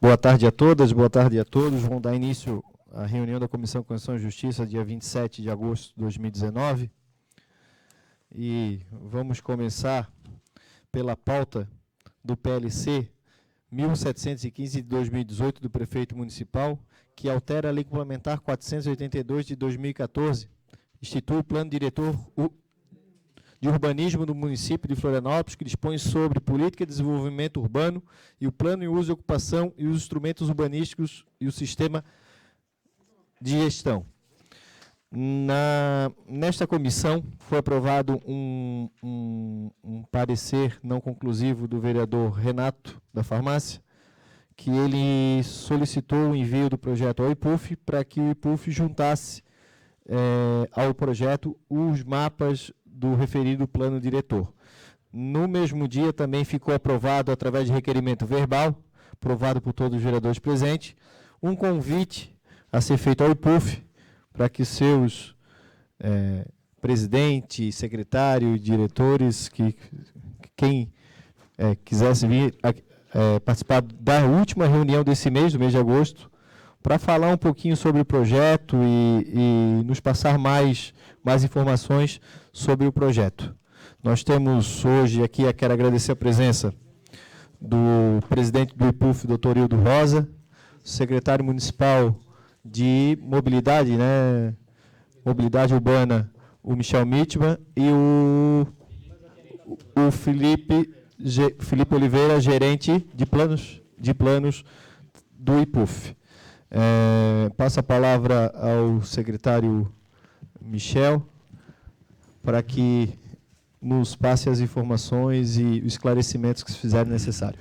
Boa tarde a todas, boa tarde a todos. Vamos dar início à reunião da Comissão de Constituição e Justiça, dia 27 de agosto de 2019. E vamos começar pela pauta do PLC 1715 de 2018 do Prefeito Municipal, que altera a Lei Complementar 482 de 2014, institui o Plano Diretor de Urbanismo do município de Florianópolis, que dispõe sobre política de desenvolvimento urbano e o plano em uso e ocupação e os instrumentos urbanísticos e o sistema de gestão. Nesta comissão foi aprovado um parecer não conclusivo do vereador Renato da Farmácia, que ele solicitou o envio do projeto ao IPUF para que o IPUF juntasse ao projeto os mapas do referido plano diretor. No mesmo dia também ficou aprovado, através de requerimento verbal, aprovado por todos os vereadores presentes, um convite a ser feito ao IPUF para que seus presidente, secretário, diretores, quem quisesse vir participar da última reunião desse mês, do mês de agosto, para falar um pouquinho sobre o projeto e nos passar mais informações sobre o projeto. Nós temos hoje aqui, quero agradecer a presença do presidente do IPUF, doutor Hildo Rosa, secretário municipal de mobilidade, mobilidade urbana, o Michel Mitman, e o Felipe Oliveira, gerente de planos do IPUF. Passo a palavra ao secretário Michel, para que nos passe as informações e os esclarecimentos que se fizerem necessário.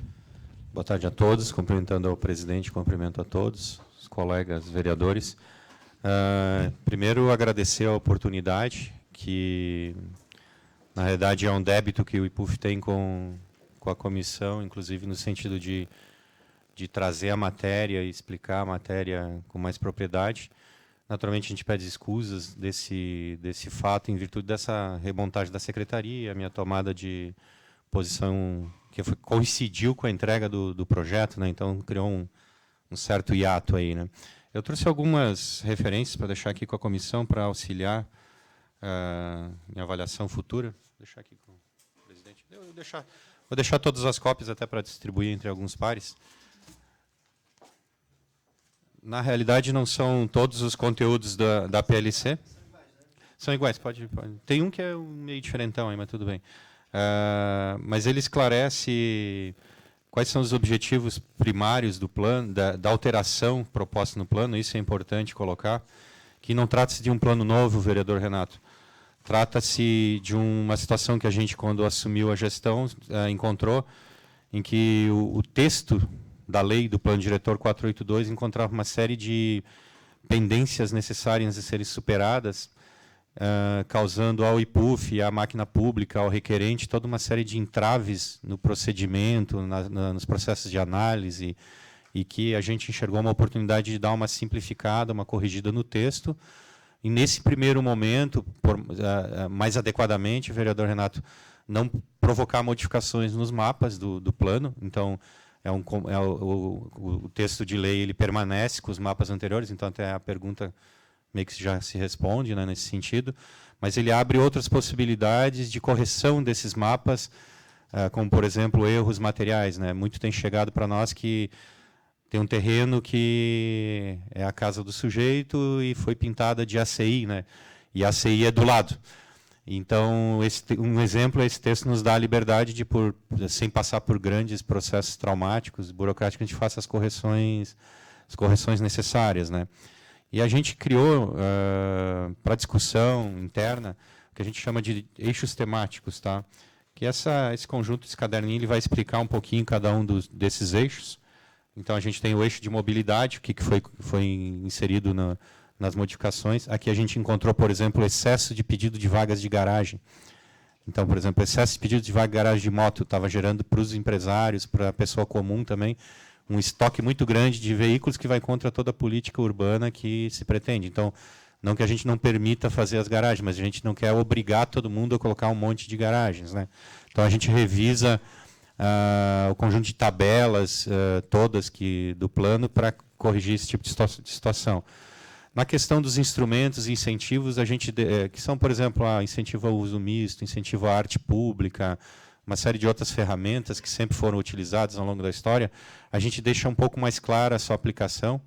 Boa tarde a todos, cumprimentando ao presidente, cumprimento a todos, os colegas vereadores. Primeiro, agradecer a oportunidade, que, na realidade, é um débito que o IPUF tem com a comissão, inclusive no sentido de trazer a matéria e explicar a matéria com mais propriedade. Naturalmente, a gente pede escusas desse fato, em virtude dessa remontagem da secretaria, a minha tomada de posição que coincidiu com a entrega do projeto, então criou um certo hiato aí. Eu trouxe algumas referências para deixar aqui com a comissão, para auxiliar em avaliação futura. Vou deixar aqui com o presidente. Vou deixar todas as cópias até para distribuir entre alguns pares. Na realidade, não são todos os conteúdos da PLC. São iguais, pode. Tem um que é meio diferentão aí, mas tudo bem. Mas ele esclarece quais são os objetivos primários do plano, da alteração proposta no plano. Isso é importante colocar, que não trata-se de um plano novo, vereador Renato. Trata-se de uma situação que a gente, quando assumiu a gestão, encontrou, em que o texto da lei do Plano Diretor 482 encontrava uma série de pendências necessárias a serem superadas, causando ao IPUF, à máquina pública, ao requerente, toda uma série de entraves no procedimento, nos processos de análise, e que a gente enxergou uma oportunidade de dar uma simplificada, uma corrigida no texto. E, nesse primeiro momento, mais adequadamente, vereador Renato, não provocar modificações nos mapas do plano. Então, o texto de lei ele permanece com os mapas anteriores, então até a pergunta meio que já se responde nesse sentido, mas ele abre outras possibilidades de correção desses mapas, como, por exemplo, erros materiais. Muito tem chegado para nós que tem um terreno que é a casa do sujeito e foi pintada de ACI, e a ACI é do lado. Então, um exemplo, esse texto nos dá a liberdade de, sem passar por grandes processos traumáticos, burocráticos, a gente faça as correções necessárias. E a gente criou, para discussão interna, o que a gente chama de eixos temáticos, que esse conjunto, esse caderninho, ele vai explicar um pouquinho cada um desses eixos. Então, a gente tem o eixo de mobilidade, o que foi inserido nas modificações. Aqui a gente encontrou, por exemplo, excesso de pedido de vagas de garagem. Então, por exemplo, excesso de pedido de vaga de garagem de moto estava gerando para os empresários, para a pessoa comum também, um estoque muito grande de veículos que vai contra toda a política urbana que se pretende. Então, não que a gente não permita fazer as garagens, mas a gente não quer obrigar todo mundo a colocar um monte de garagens. Então, a gente revisa o conjunto de tabelas todas do plano para corrigir esse tipo de situação. Na questão dos instrumentos e incentivos, a gente que são, por exemplo, incentivo ao uso misto, incentivo à arte pública, uma série de outras ferramentas que sempre foram utilizadas ao longo da história, a gente deixa um pouco mais clara a sua aplicação,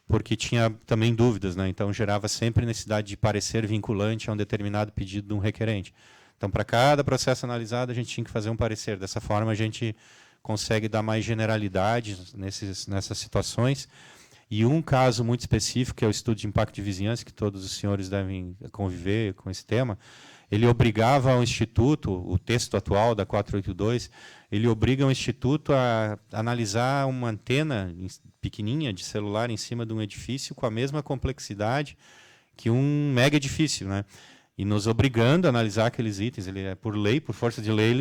porque tinha também dúvidas, né? Então gerava sempre necessidade de parecer vinculante a um determinado pedido de um requerente. Então, para cada processo analisado, a gente tinha que fazer um parecer. Dessa forma, a gente consegue dar mais generalidade nessas situações. E um caso muito específico, que é o estudo de impacto de vizinhança, que todos os senhores devem conviver com esse tema, ele obrigava ao Instituto, o texto atual da 482, ele obriga o Instituto a analisar uma antena pequenininha de celular em cima de um edifício com a mesma complexidade que um mega edifício, né? E nos obrigando a analisar aqueles itens. Ele é por lei, por força de lei,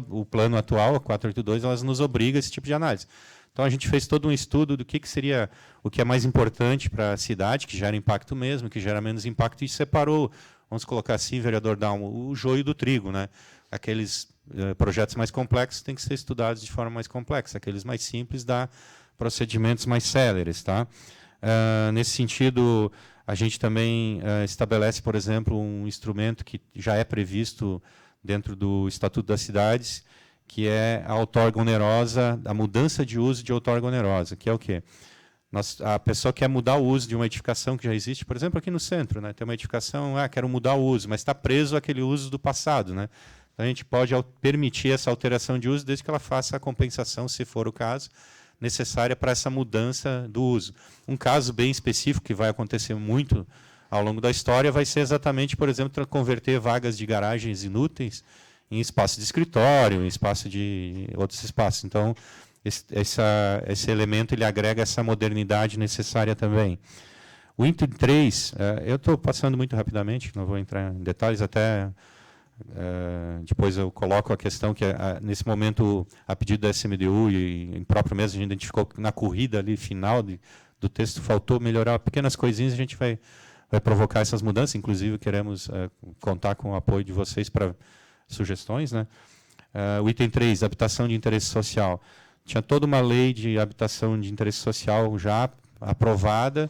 o plano atual, a 482, elas nos obriga a esse tipo de análise. Então, a gente fez todo um estudo do que seria o que é mais importante para a cidade, que gera impacto mesmo, que gera menos impacto, e separou, vamos colocar assim, vereador Dalmo, o joio do trigo, né? Aqueles projetos mais complexos têm que ser estudados de forma mais complexa, aqueles mais simples dá procedimentos mais céleres. Tá? Nesse sentido, a gente também estabelece, por exemplo, um instrumento que já é previsto dentro do Estatuto das Cidades, que é a outorga onerosa, a mudança de uso de outorga onerosa, que é o quê? A pessoa quer mudar o uso de uma edificação que já existe, por exemplo, aqui no centro, né? Tem uma edificação, quero mudar o uso, mas está preso àquele uso do passado, né? Então, a gente pode permitir essa alteração de uso desde que ela faça a compensação, se for o caso, necessária para essa mudança do uso. Um caso bem específico que vai acontecer muito ao longo da história vai ser exatamente, por exemplo, converter vagas de garagens inúteis em espaço de escritório, em espaço de outros espaços. Então, esse elemento ele agrega essa modernidade necessária também. O item 3, eu estou passando muito rapidamente, não vou entrar em detalhes, até depois eu coloco a questão que, nesse momento, a pedido da SMDU e em próprio mesmo, a gente identificou que na corrida ali final do texto faltou melhorar pequenas coisinhas, a gente vai provocar essas mudanças, inclusive queremos contar com o apoio de vocês para sugestões, né? O item 3, habitação de interesse social. Tinha toda uma lei de habitação de interesse social já aprovada,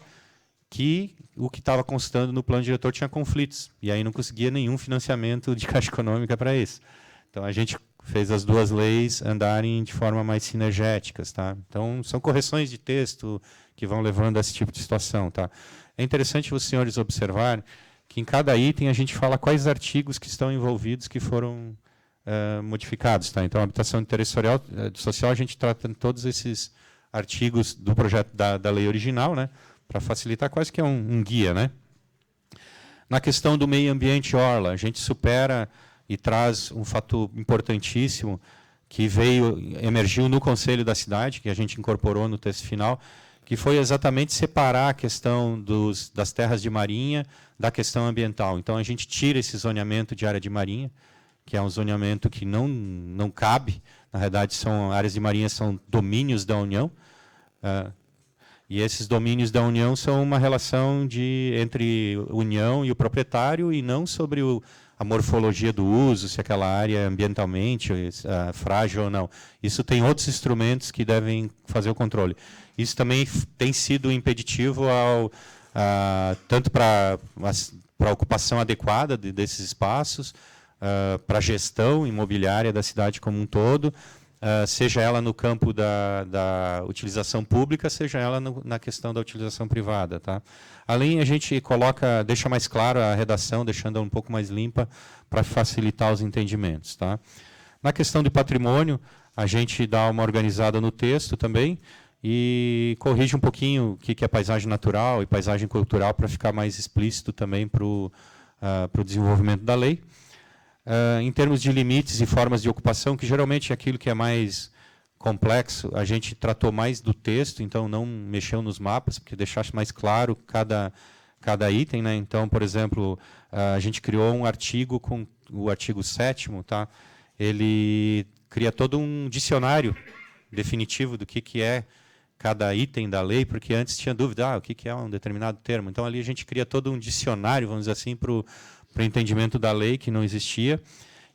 que o que estava constando no plano diretor tinha conflitos, e aí não conseguia nenhum financiamento de Caixa Econômica para isso. Então, a gente fez as duas leis andarem de forma mais sinergéticas. Tá? Então, são correções de texto que vão levando a esse tipo de situação. Tá? É interessante os senhores observarem que em cada item a gente fala quais artigos que estão envolvidos que foram modificados. Tá? Então, a habitação de interesse social, a gente trata todos esses artigos do projeto da lei original, né? Para facilitar, quase que é um guia. Né? Na questão do meio ambiente orla, a gente supera e traz um fator importantíssimo que emergiu no Conselho da Cidade, que a gente incorporou no texto final, que foi exatamente separar a questão das terras de marinha da questão ambiental. Então, a gente tira esse zoneamento de área de marinha, que é um zoneamento que não cabe, na realidade, áreas de marinha são domínios da União, e esses domínios da União são uma relação entre União e o proprietário, e não sobre a morfologia do uso, se aquela área é ambientalmente frágil ou não. Isso tem outros instrumentos que devem fazer o controle. Isso também tem sido impeditivo tanto para a ocupação adequada desses espaços, para a gestão imobiliária da cidade como um todo, seja ela no campo da utilização pública, seja ela na questão da utilização privada. Tá? Além, a gente deixa mais claro a redação, deixando ela um pouco mais limpa, para facilitar os entendimentos. Tá? Na questão do patrimônio, a gente dá uma organizada no texto também, e corrige um pouquinho o que é paisagem natural e paisagem cultural, para ficar mais explícito também para o desenvolvimento da lei. Em termos de limites e formas de ocupação, que geralmente é aquilo que é mais complexo, a gente tratou mais do texto, então não mexeu nos mapas, porque deixasse mais claro cada item. Né? Então, por exemplo, a gente criou um artigo com o artigo 7º, tá? Ele cria todo um dicionário definitivo do que é cada item da lei, porque antes tinha dúvida, o que é um determinado termo. Então, ali a gente cria todo um dicionário, vamos dizer assim, para o entendimento da lei, que não existia.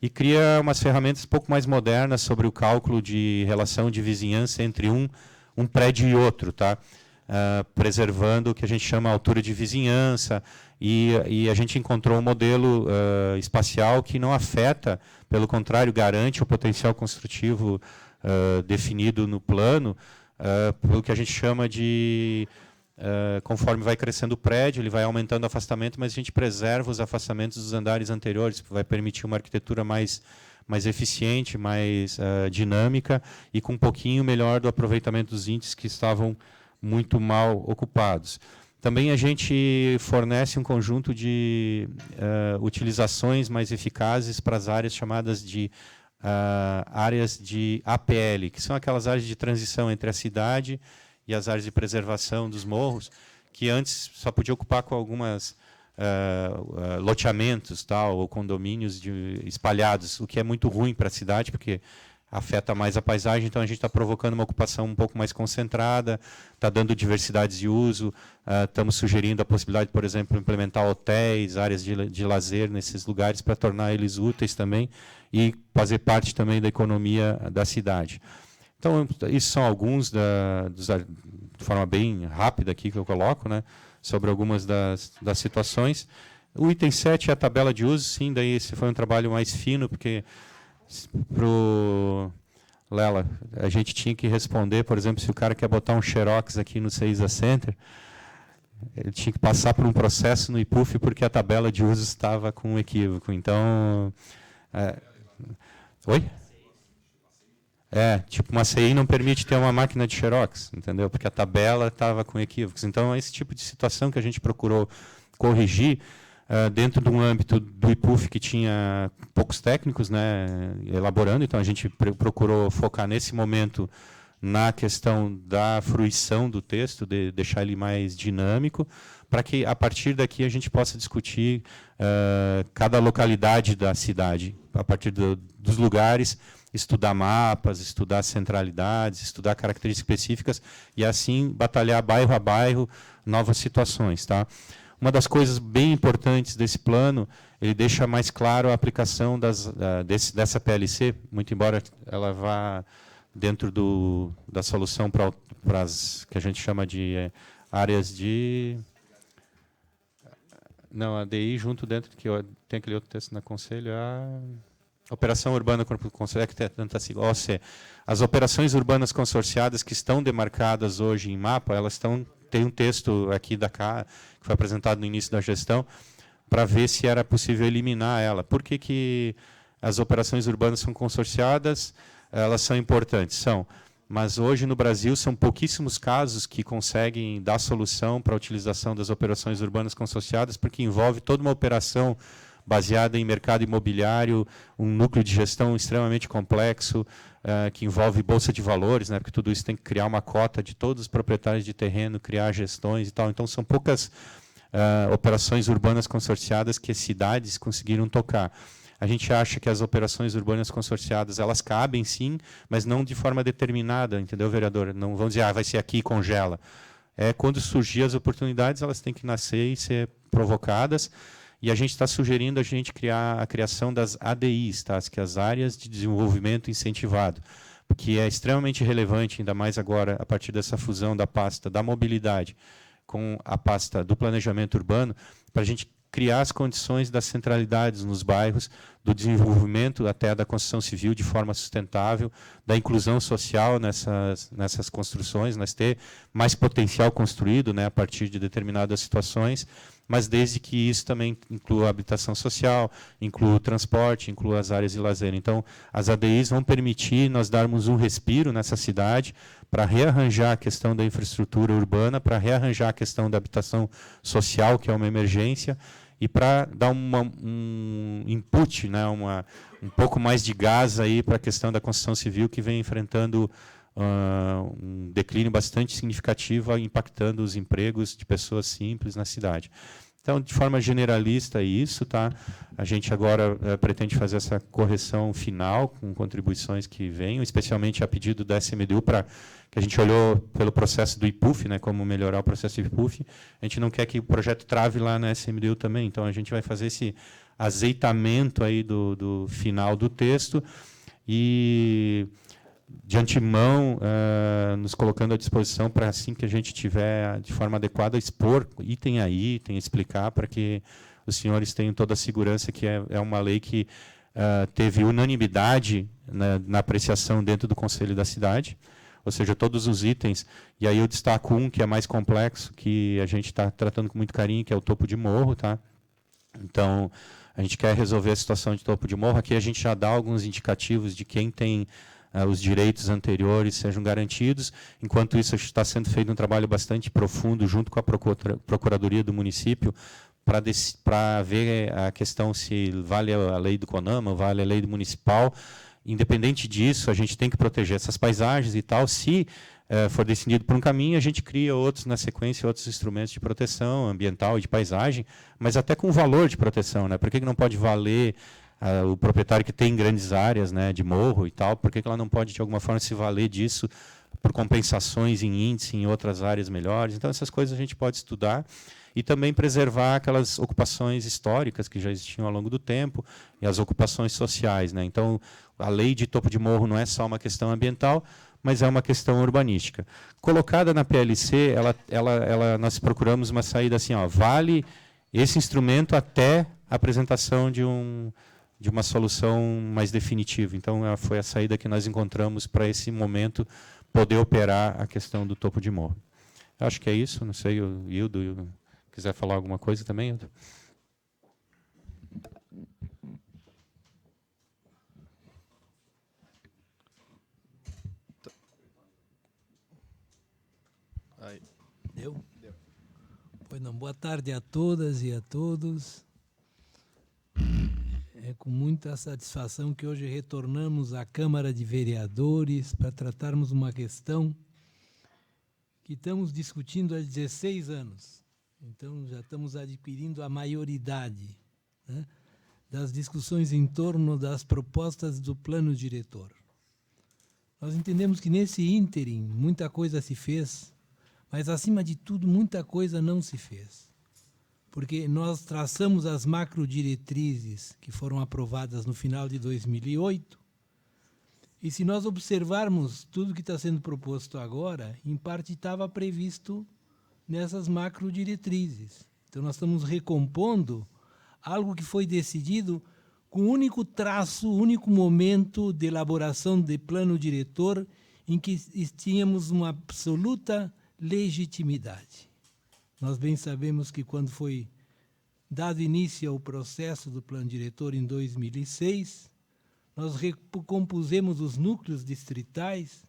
e cria umas ferramentas um pouco mais modernas sobre o cálculo de relação de vizinhança entre um prédio e outro, tá? Preservando o que a gente chama altura de vizinhança, e a gente encontrou um modelo espacial que não afeta, pelo contrário, garante o potencial construtivo definido no plano, pelo que a gente chama de, conforme vai crescendo o prédio, ele vai aumentando o afastamento, mas a gente preserva os afastamentos dos andares anteriores, vai permitir uma arquitetura mais eficiente, mais dinâmica e com um pouquinho melhor do aproveitamento dos índices que estavam muito mal ocupados. Também a gente fornece um conjunto de utilizações mais eficazes para as áreas chamadas de áreas de APL, que são aquelas áreas de transição entre a cidade e as áreas de preservação dos morros, que antes só podia ocupar com algumas loteamentos, tal, ou condomínios espalhados, o que é muito ruim para a cidade, porque afeta mais a paisagem, então a gente está provocando uma ocupação um pouco mais concentrada, está dando diversidades de uso, estamos sugerindo a possibilidade, por exemplo, de implementar hotéis, áreas de lazer nesses lugares para tornar eles úteis também e fazer parte também da economia da cidade. Então, isso são alguns, de forma bem rápida aqui que eu coloco, né, sobre algumas das situações. O item 7 é a tabela de uso, sim, daí esse foi um trabalho mais fino, porque Lela, a gente tinha que responder, por exemplo, se o cara quer botar um xerox aqui no CEISA Center, ele tinha que passar por um processo no IPUF porque a tabela de uso estava com um equívoco. Então, oi? Tipo, uma CI não permite ter uma máquina de xerox, entendeu? Porque a tabela estava com equívocos. Então, é esse tipo de situação que a gente procurou corrigir, dentro de um âmbito do IPUF que tinha poucos técnicos, né, elaborando, então a gente procurou focar nesse momento na questão da fruição do texto, de deixar ele mais dinâmico, para que a partir daqui a gente possa discutir cada localidade da cidade, a partir dos lugares, estudar mapas, estudar centralidades, estudar características específicas e assim batalhar bairro a bairro novas situações, tá? Uma das coisas bem importantes desse plano, ele deixa mais claro a aplicação dessa PLC, muito embora ela vá dentro da solução para as que a gente chama de áreas de... Não, a DI junto dentro, que tem aquele outro texto na Conselho, a Operação Urbana Consorciada, que tem tanta sigla, OC. As operações urbanas consorciadas que estão demarcadas hoje em mapa, elas tem um texto aqui da CA, que foi apresentado no início da gestão, para ver se era possível eliminar ela. Por que as operações urbanas são consorciadas? Elas são importantes, são. Mas hoje no Brasil são pouquíssimos casos que conseguem dar solução para a utilização das operações urbanas consorciadas, porque envolve toda uma operação baseada em mercado imobiliário, um núcleo de gestão extremamente complexo, que envolve bolsa de valores, né, porque tudo isso tem que criar uma cota de todos os proprietários de terreno, criar gestões e tal. Então, são poucas operações urbanas consorciadas que as cidades conseguiram tocar. A gente acha que as operações urbanas consorciadas, elas cabem sim, mas não de forma determinada, entendeu, vereador? Não vão dizer, vai ser aqui e congela. Quando surgir as oportunidades, elas têm que nascer e ser provocadas. E a gente está sugerindo a gente criar a criação das ADIs, tá? Que as áreas de desenvolvimento incentivado, que é extremamente relevante, ainda mais agora, a partir dessa fusão da pasta da mobilidade com a pasta do planejamento urbano, para a gente criar as condições das centralidades nos bairros, do desenvolvimento até da construção civil de forma sustentável, da inclusão social nessas construções, nós ter mais potencial construído, né, a partir de determinadas situações, mas desde que isso também inclua a habitação social, inclua o transporte, inclua as áreas de lazer. Então, as ADIs vão permitir nós darmos um respiro nessa cidade para rearranjar a questão da infraestrutura urbana, para rearranjar a questão da habitação social, que é uma emergência, e para dar um input, né, um pouco mais de gás aí para a questão da construção civil, que vem enfrentando um declínio bastante significativo, impactando os empregos de pessoas simples na cidade. Então, de forma generalista, é isso, tá? A gente agora pretende fazer essa correção final com contribuições que venham, especialmente a pedido da SMDU, que a gente olhou pelo processo do IPUF, né, como melhorar o processo do IPUF. A gente não quer que o projeto trave lá na SMDU também, então a gente vai fazer esse azeitamento aí do final do texto e, de antemão, nos colocando à disposição para, assim que a gente tiver de forma adequada, expor item a item, explicar para que os senhores tenham toda a segurança que é uma lei que teve unanimidade na apreciação dentro do Conselho da Cidade, ou seja, todos os itens, e aí eu destaco um que é mais complexo, que a gente está tratando com muito carinho, que é o topo de morro. Tá? Então, a gente quer resolver a situação de topo de morro. Aqui a gente já dá alguns indicativos de quem tem os direitos anteriores sejam garantidos. Enquanto isso, está sendo feito um trabalho bastante profundo junto com a Procuradoria do município para ver a questão se vale a lei do CONAMA, vale a lei do municipal. Independente disso, a gente tem que proteger essas paisagens e tal. Se for decidido por um caminho, a gente cria outros na sequência, outros instrumentos de proteção ambiental e de paisagem, mas até com valor de proteção. Né? Por que não pode valer o proprietário que tem grandes áreas, né, de morro e tal? Por que ela não pode, de alguma forma, se valer disso por compensações em índice em outras áreas melhores? Então, essas coisas a gente pode estudar. E também preservar aquelas ocupações históricas que já existiam ao longo do tempo e as ocupações sociais. Né? Então, a lei de topo de morro não é só uma questão ambiental, mas é uma questão urbanística. Colocada na PLC, nós procuramos uma saída assim, vale esse instrumento até a apresentação de uma solução mais definitiva. Então, foi a saída que nós encontramos para esse momento poder operar a questão do topo de morro. Eu acho que é isso, não sei, o Hildo quiser falar alguma coisa também, Hildo? Deu? Pois não, boa tarde a todas e a todos. É com muita satisfação que hoje retornamos à Câmara de Vereadores para tratarmos uma questão que estamos discutindo há 16 anos. Então, já estamos adquirindo a maioridade, né, das discussões em torno das propostas do plano diretor. Nós entendemos que, nesse ínterim, muita coisa se fez, mas, acima de tudo, muita coisa não se fez. Porque nós traçamos as macrodiretrizes que foram aprovadas no final de 2008, e se nós observarmos tudo que está sendo proposto agora, em parte estava previsto nessas macrodiretrizes. Então, nós estamos recompondo algo que foi decidido com o único traço, o único momento de elaboração de plano diretor em que tínhamos uma absoluta legitimidade. Nós bem sabemos que, quando foi dado início ao processo do plano diretor em 2006, nós recompusemos os núcleos distritais,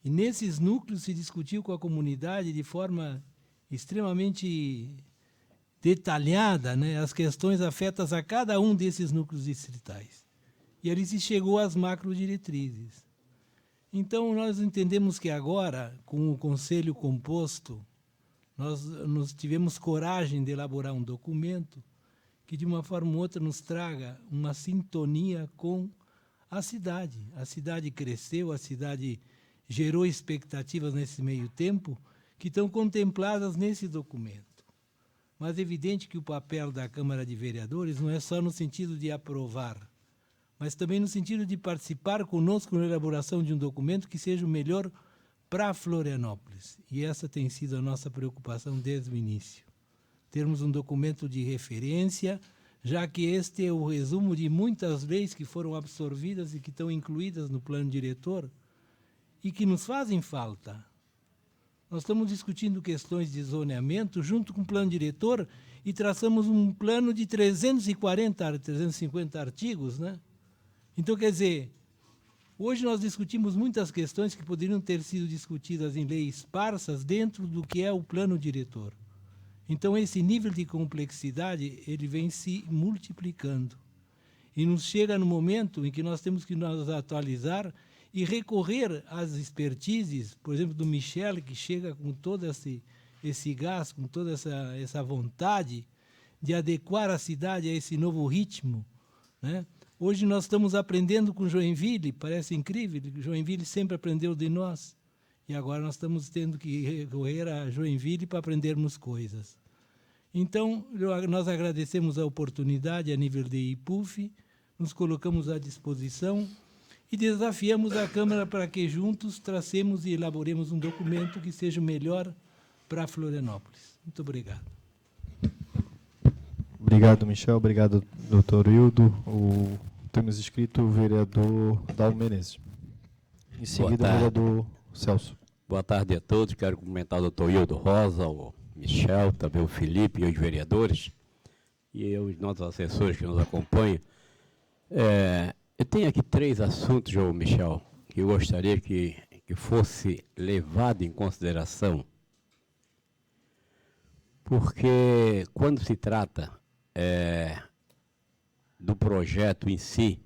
e nesses núcleos se discutiu com a comunidade de forma extremamente detalhada, né, as questões afetas a cada um desses núcleos distritais. E ali se chegou às macrodiretrizes. Então, nós entendemos que agora, com o Conselho composto, nós tivemos coragem de elaborar um documento que, de uma forma ou outra, nos traga uma sintonia com a cidade. A cidade cresceu, a cidade gerou expectativas nesse meio tempo que estão contempladas nesse documento. Mas é evidente que o papel da Câmara de Vereadores não é só no sentido de aprovar, mas também no sentido de participar conosco na elaboração de um documento que seja o melhor para Florianópolis. E essa tem sido a nossa preocupação desde o início. Termos um documento de referência, já que este é o resumo de muitas leis que foram absorvidas e que estão incluídas no plano diretor e que nos fazem falta. Nós estamos discutindo questões de zoneamento junto com o plano diretor e traçamos um plano de 350 artigos, né? Então, quer dizer, hoje nós discutimos muitas questões que poderiam ter sido discutidas em leis esparsas dentro do que é o plano diretor. Então, esse nível de complexidade, ele vem se multiplicando. E nos chega no momento em que nós temos que nos atualizar e recorrer às expertises, por exemplo, do Michel, que chega com todo esse gás, com toda essa vontade de adequar a cidade a esse novo ritmo, né? Hoje nós estamos aprendendo com Joinville, parece incrível, Joinville sempre aprendeu de nós, e agora nós estamos tendo que recorrer a Joinville para aprendermos coisas. Então, nós agradecemos a oportunidade a nível de IPUF, nos colocamos à disposição e desafiamos a Câmara para que juntos tracemos e elaboremos um documento que seja o melhor para Florianópolis. Muito obrigado. Obrigado, Michel. Obrigado, doutor Hildo. Temos inscrito o vereador Dalmo Menezes. Em seguida, o vereador Celso. Boa tarde a todos. Quero cumprimentar o doutor Hildo Rosa, o Michel, também o Felipe e os vereadores e os nossos assessores que nos acompanham. Eu tenho aqui 3 assuntos, João Michel, que eu gostaria que fosse levado em consideração, porque quando se trata do projeto em si,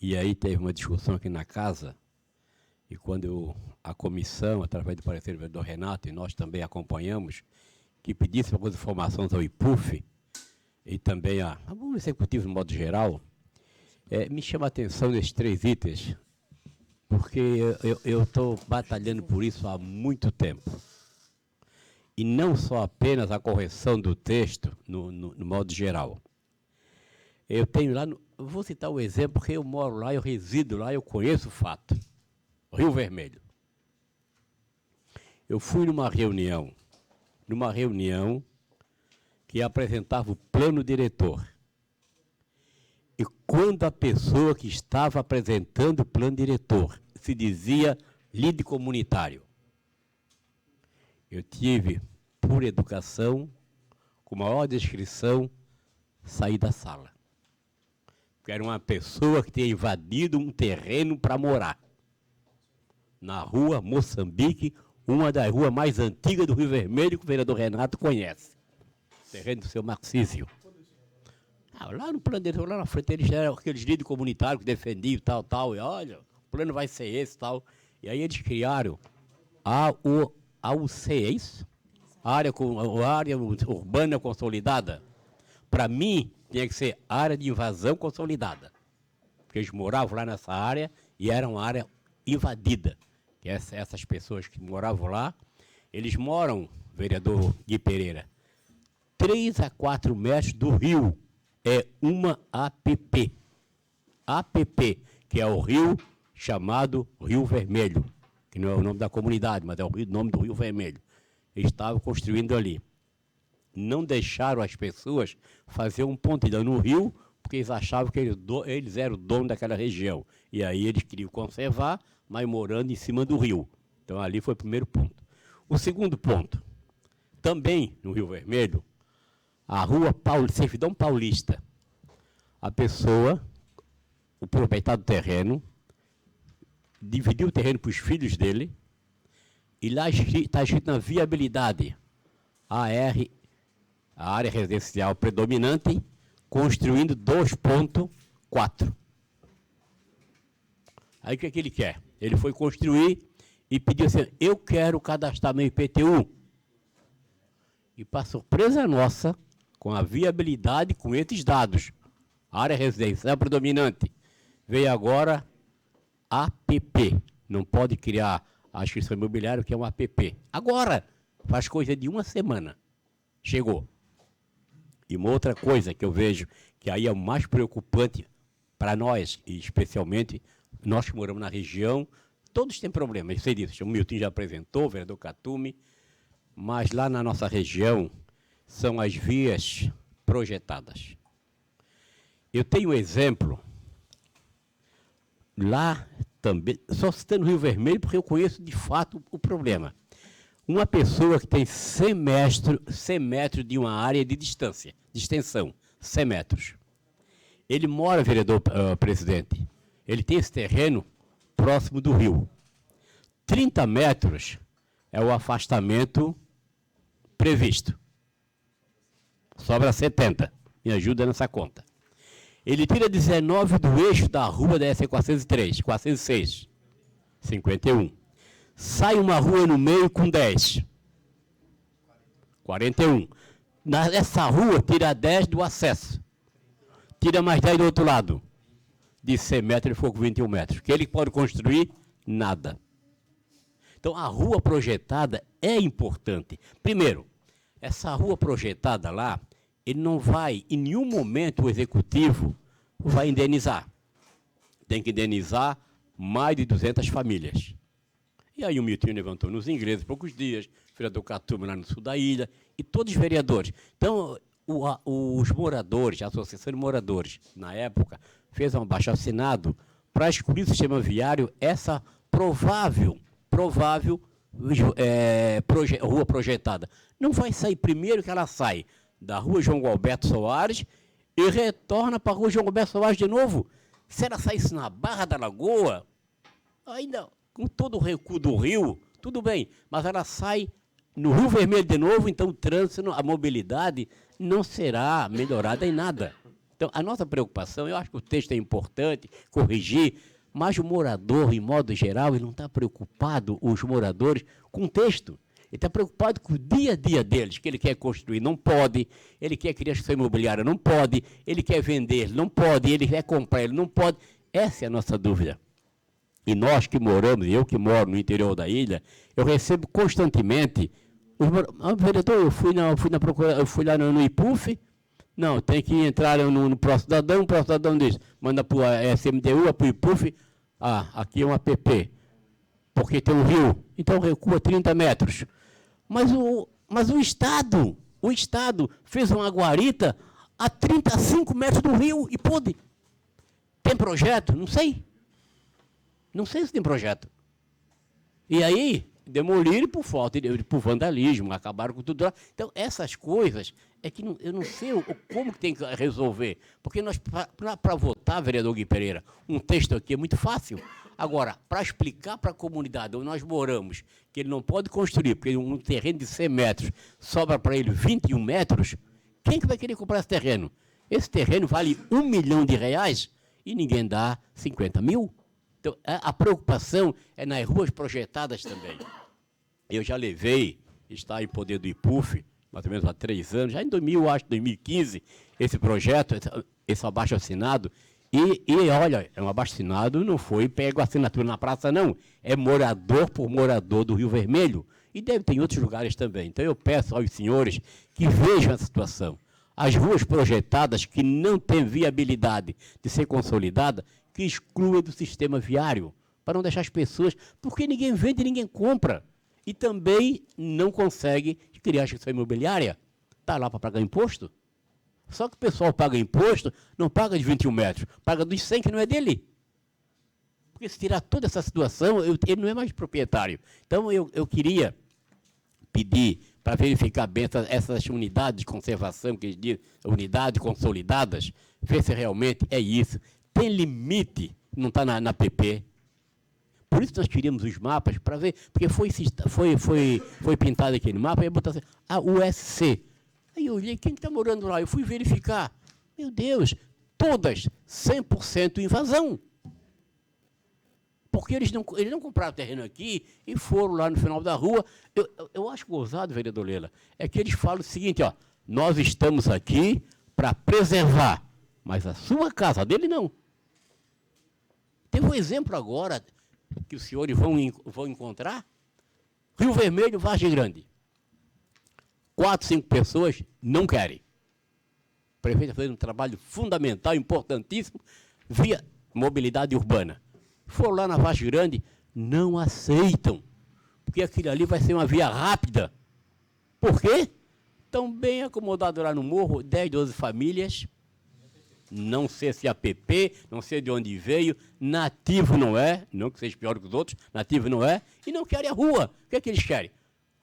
e aí teve uma discussão aqui na casa, e quando a comissão, através do parecer do vereador Renato, e nós também acompanhamos, que pedisse algumas informações ao IPUF, e também ao executivo, de modo geral, me chama a atenção nesses 3 itens, porque eu estou batalhando por isso há muito tempo. E não só apenas a correção do texto, no modo geral. Eu tenho lá, vou citar um exemplo, porque eu moro lá, eu resido lá, eu conheço o fato. Rio Vermelho. Eu fui numa reunião que apresentava o plano diretor. E quando a pessoa que estava apresentando o plano diretor se dizia líder comunitário, eu tive, por educação, com maior descrição, sair da sala. Porque era uma pessoa que tinha invadido um terreno para morar. Na rua Moçambique, uma das ruas mais antigas do Rio Vermelho, que o vereador Renato conhece. Terreno do seu Marcísio. Lá no plano diretor, lá na frente, eles eram aqueles líderes comunitários que defendiam tal, e olha, o plano vai ser esse, tal. E aí eles criaram a AUC, é isso? A área urbana consolidada. Para mim, tinha que ser área de invasão consolidada. Porque eles moravam lá nessa área e era uma área invadida. Que essas pessoas que moravam lá, eles moram, vereador Gui Pereira, 3 a 4 metros do rio. É uma APP. APP, que é o rio chamado Rio Vermelho, que não é o nome da comunidade, mas é o nome do Rio Vermelho. Eles estavam construindo ali. Não deixaram as pessoas fazer um pontilhão no rio, porque eles achavam que eles eram o dono daquela região. E aí eles queriam conservar, mas morando em cima do rio. Então ali foi o primeiro ponto. O segundo ponto, também no Rio Vermelho, a rua Servidão Paulista. A pessoa, o proprietário do terreno, dividiu o terreno para os filhos dele, e lá está escrito na viabilidade, a área residencial predominante, construindo 2.4. Aí o que ele quer? Ele foi construir e pediu assim, eu quero cadastrar meu IPTU. E para surpresa nossa, com a viabilidade, com esses dados, área residencial predominante, veio agora APP. Não pode criar a inscrição imobiliária, que é um APP. Agora, faz coisa de uma semana. Chegou. E uma outra coisa que eu vejo, que aí é o mais preocupante para nós, e especialmente nós que moramos na região, todos têm problemas, eu sei disso. O Milton já apresentou, o vereador Catume, mas lá na nossa região são as vias projetadas. Eu tenho um exemplo, lá também, só citando o Rio Vermelho, porque eu conheço de fato o problema. Uma pessoa que tem 100 metros de uma área de distância, de extensão, 100 metros. Ele mora, vereador presidente, ele tem esse terreno próximo do rio. 30 metros é o afastamento previsto. Sobra 70. Me ajuda nessa conta. Ele tira 19 do eixo da rua da SC 403, 406, 51. Sai uma rua no meio com 10. 41. Nessa rua, tira 10 do acesso. Tira mais 10 do outro lado. De 100 metros, ele ficou com 21 metros. Que ele pode construir? Nada. Então, a rua projetada é importante. Primeiro, essa rua projetada lá, ele não vai, em nenhum momento o executivo vai indenizar. Tem que indenizar mais de 200 famílias. E aí o Milton levantou nos ingleses poucos dias, o vereador Catume lá no sul da ilha, e todos os vereadores. Então, os moradores, a Associação de Moradores, na época, fez um abaixo-assinado para excluir do sistema viário essa provável rua projetada. Não vai sair primeiro que ela sai da rua João Alberto Soares e retorna para a rua João Alberto Soares de novo. Se ela saísse na Barra da Lagoa, ainda com todo o recuo do rio, tudo bem, mas ela sai no Rio Vermelho de novo, então o trânsito, a mobilidade não será melhorada em nada. Então, a nossa preocupação, eu acho que o texto é importante, corrigir, mas o morador, em modo geral, ele não está preocupado, os moradores, com o texto. Ele está preocupado com o dia a dia deles, que ele quer construir, não pode, ele quer criar sua imobiliária, não pode, ele quer vender, não pode, ele quer comprar, ele não pode. Essa é a nossa dúvida. E nós que moramos, eu que moro no interior da ilha, eu recebo constantemente, vereador, eu fui lá no IPUF, não, tem que entrar no Pró-Cidadão, o Pró-Cidadão diz, manda para o SMDU, para o IPUF, aqui é um APP, porque tem um rio, então recua 30 metros. Mas o Estado fez uma guarita a 35 metros do rio e pôde. Tem projeto? Não sei. Não sei se tem projeto. E aí, demoliram por falta, por vandalismo, acabaram com tudo lá. Então, essas coisas, é que eu não sei como que tem que resolver. Porque nós, para votar, vereador Gui Pereira, um texto aqui é muito fácil. Agora, para explicar para a comunidade onde nós moramos, que ele não pode construir, porque um terreno de 100 metros sobra para ele 21 metros, quem que vai querer comprar esse terreno? Esse terreno vale R$1 milhão e ninguém dá 50 mil. Então, a preocupação é nas ruas projetadas também. Eu já levei, está em poder do IPUF, mais ou menos há 3 anos, já em 2015, esse projeto, esse abaixo-assinado, e olha, é um abaixo-assinado, não foi pego assinatura na praça, não. É morador por morador do Rio Vermelho, e deve ter em outros lugares também. Então, eu peço aos senhores que vejam a situação. As ruas projetadas que não têm viabilidade de ser consolidada, que exclua do sistema viário, para não deixar as pessoas, porque ninguém vende e ninguém compra. E também não consegue criar instituição imobiliária. Está lá para pagar imposto. Só que o pessoal paga imposto, não paga de 21 metros, paga dos 100 que não é dele. Porque se tirar toda essa situação, ele não é mais proprietário. Então, eu queria pedir para verificar bem essas unidades de conservação, que eles dizem, unidades consolidadas, ver se realmente é isso. Tem limite, não está na PP. Por isso nós queríamos os mapas para ver, porque foi pintado aquele mapa e botou assim, USC. Aí eu olhei, quem está morando lá? Eu fui verificar. Meu Deus, todas 100% invasão. Porque eles não compraram terreno aqui e foram lá no final da rua. Eu acho gozado, vereador Lela, é que eles falam o seguinte, ó, nós estamos aqui para preservar, mas a sua casa, a dele não. Teve um exemplo agora que os senhores vão encontrar. Rio Vermelho, Vargem Grande. 4, 5 pessoas não querem. O prefeito está fazendo um trabalho fundamental, importantíssimo, via mobilidade urbana. Foram lá na Vargem Grande, não aceitam, porque aquilo ali vai ser uma via rápida. Por quê? Estão bem acomodados lá no morro, 10, 12 famílias, não sei se é APP, não sei de onde veio, nativo não que seja pior que os outros, nativo não é, e não querem a rua. O que é que eles querem?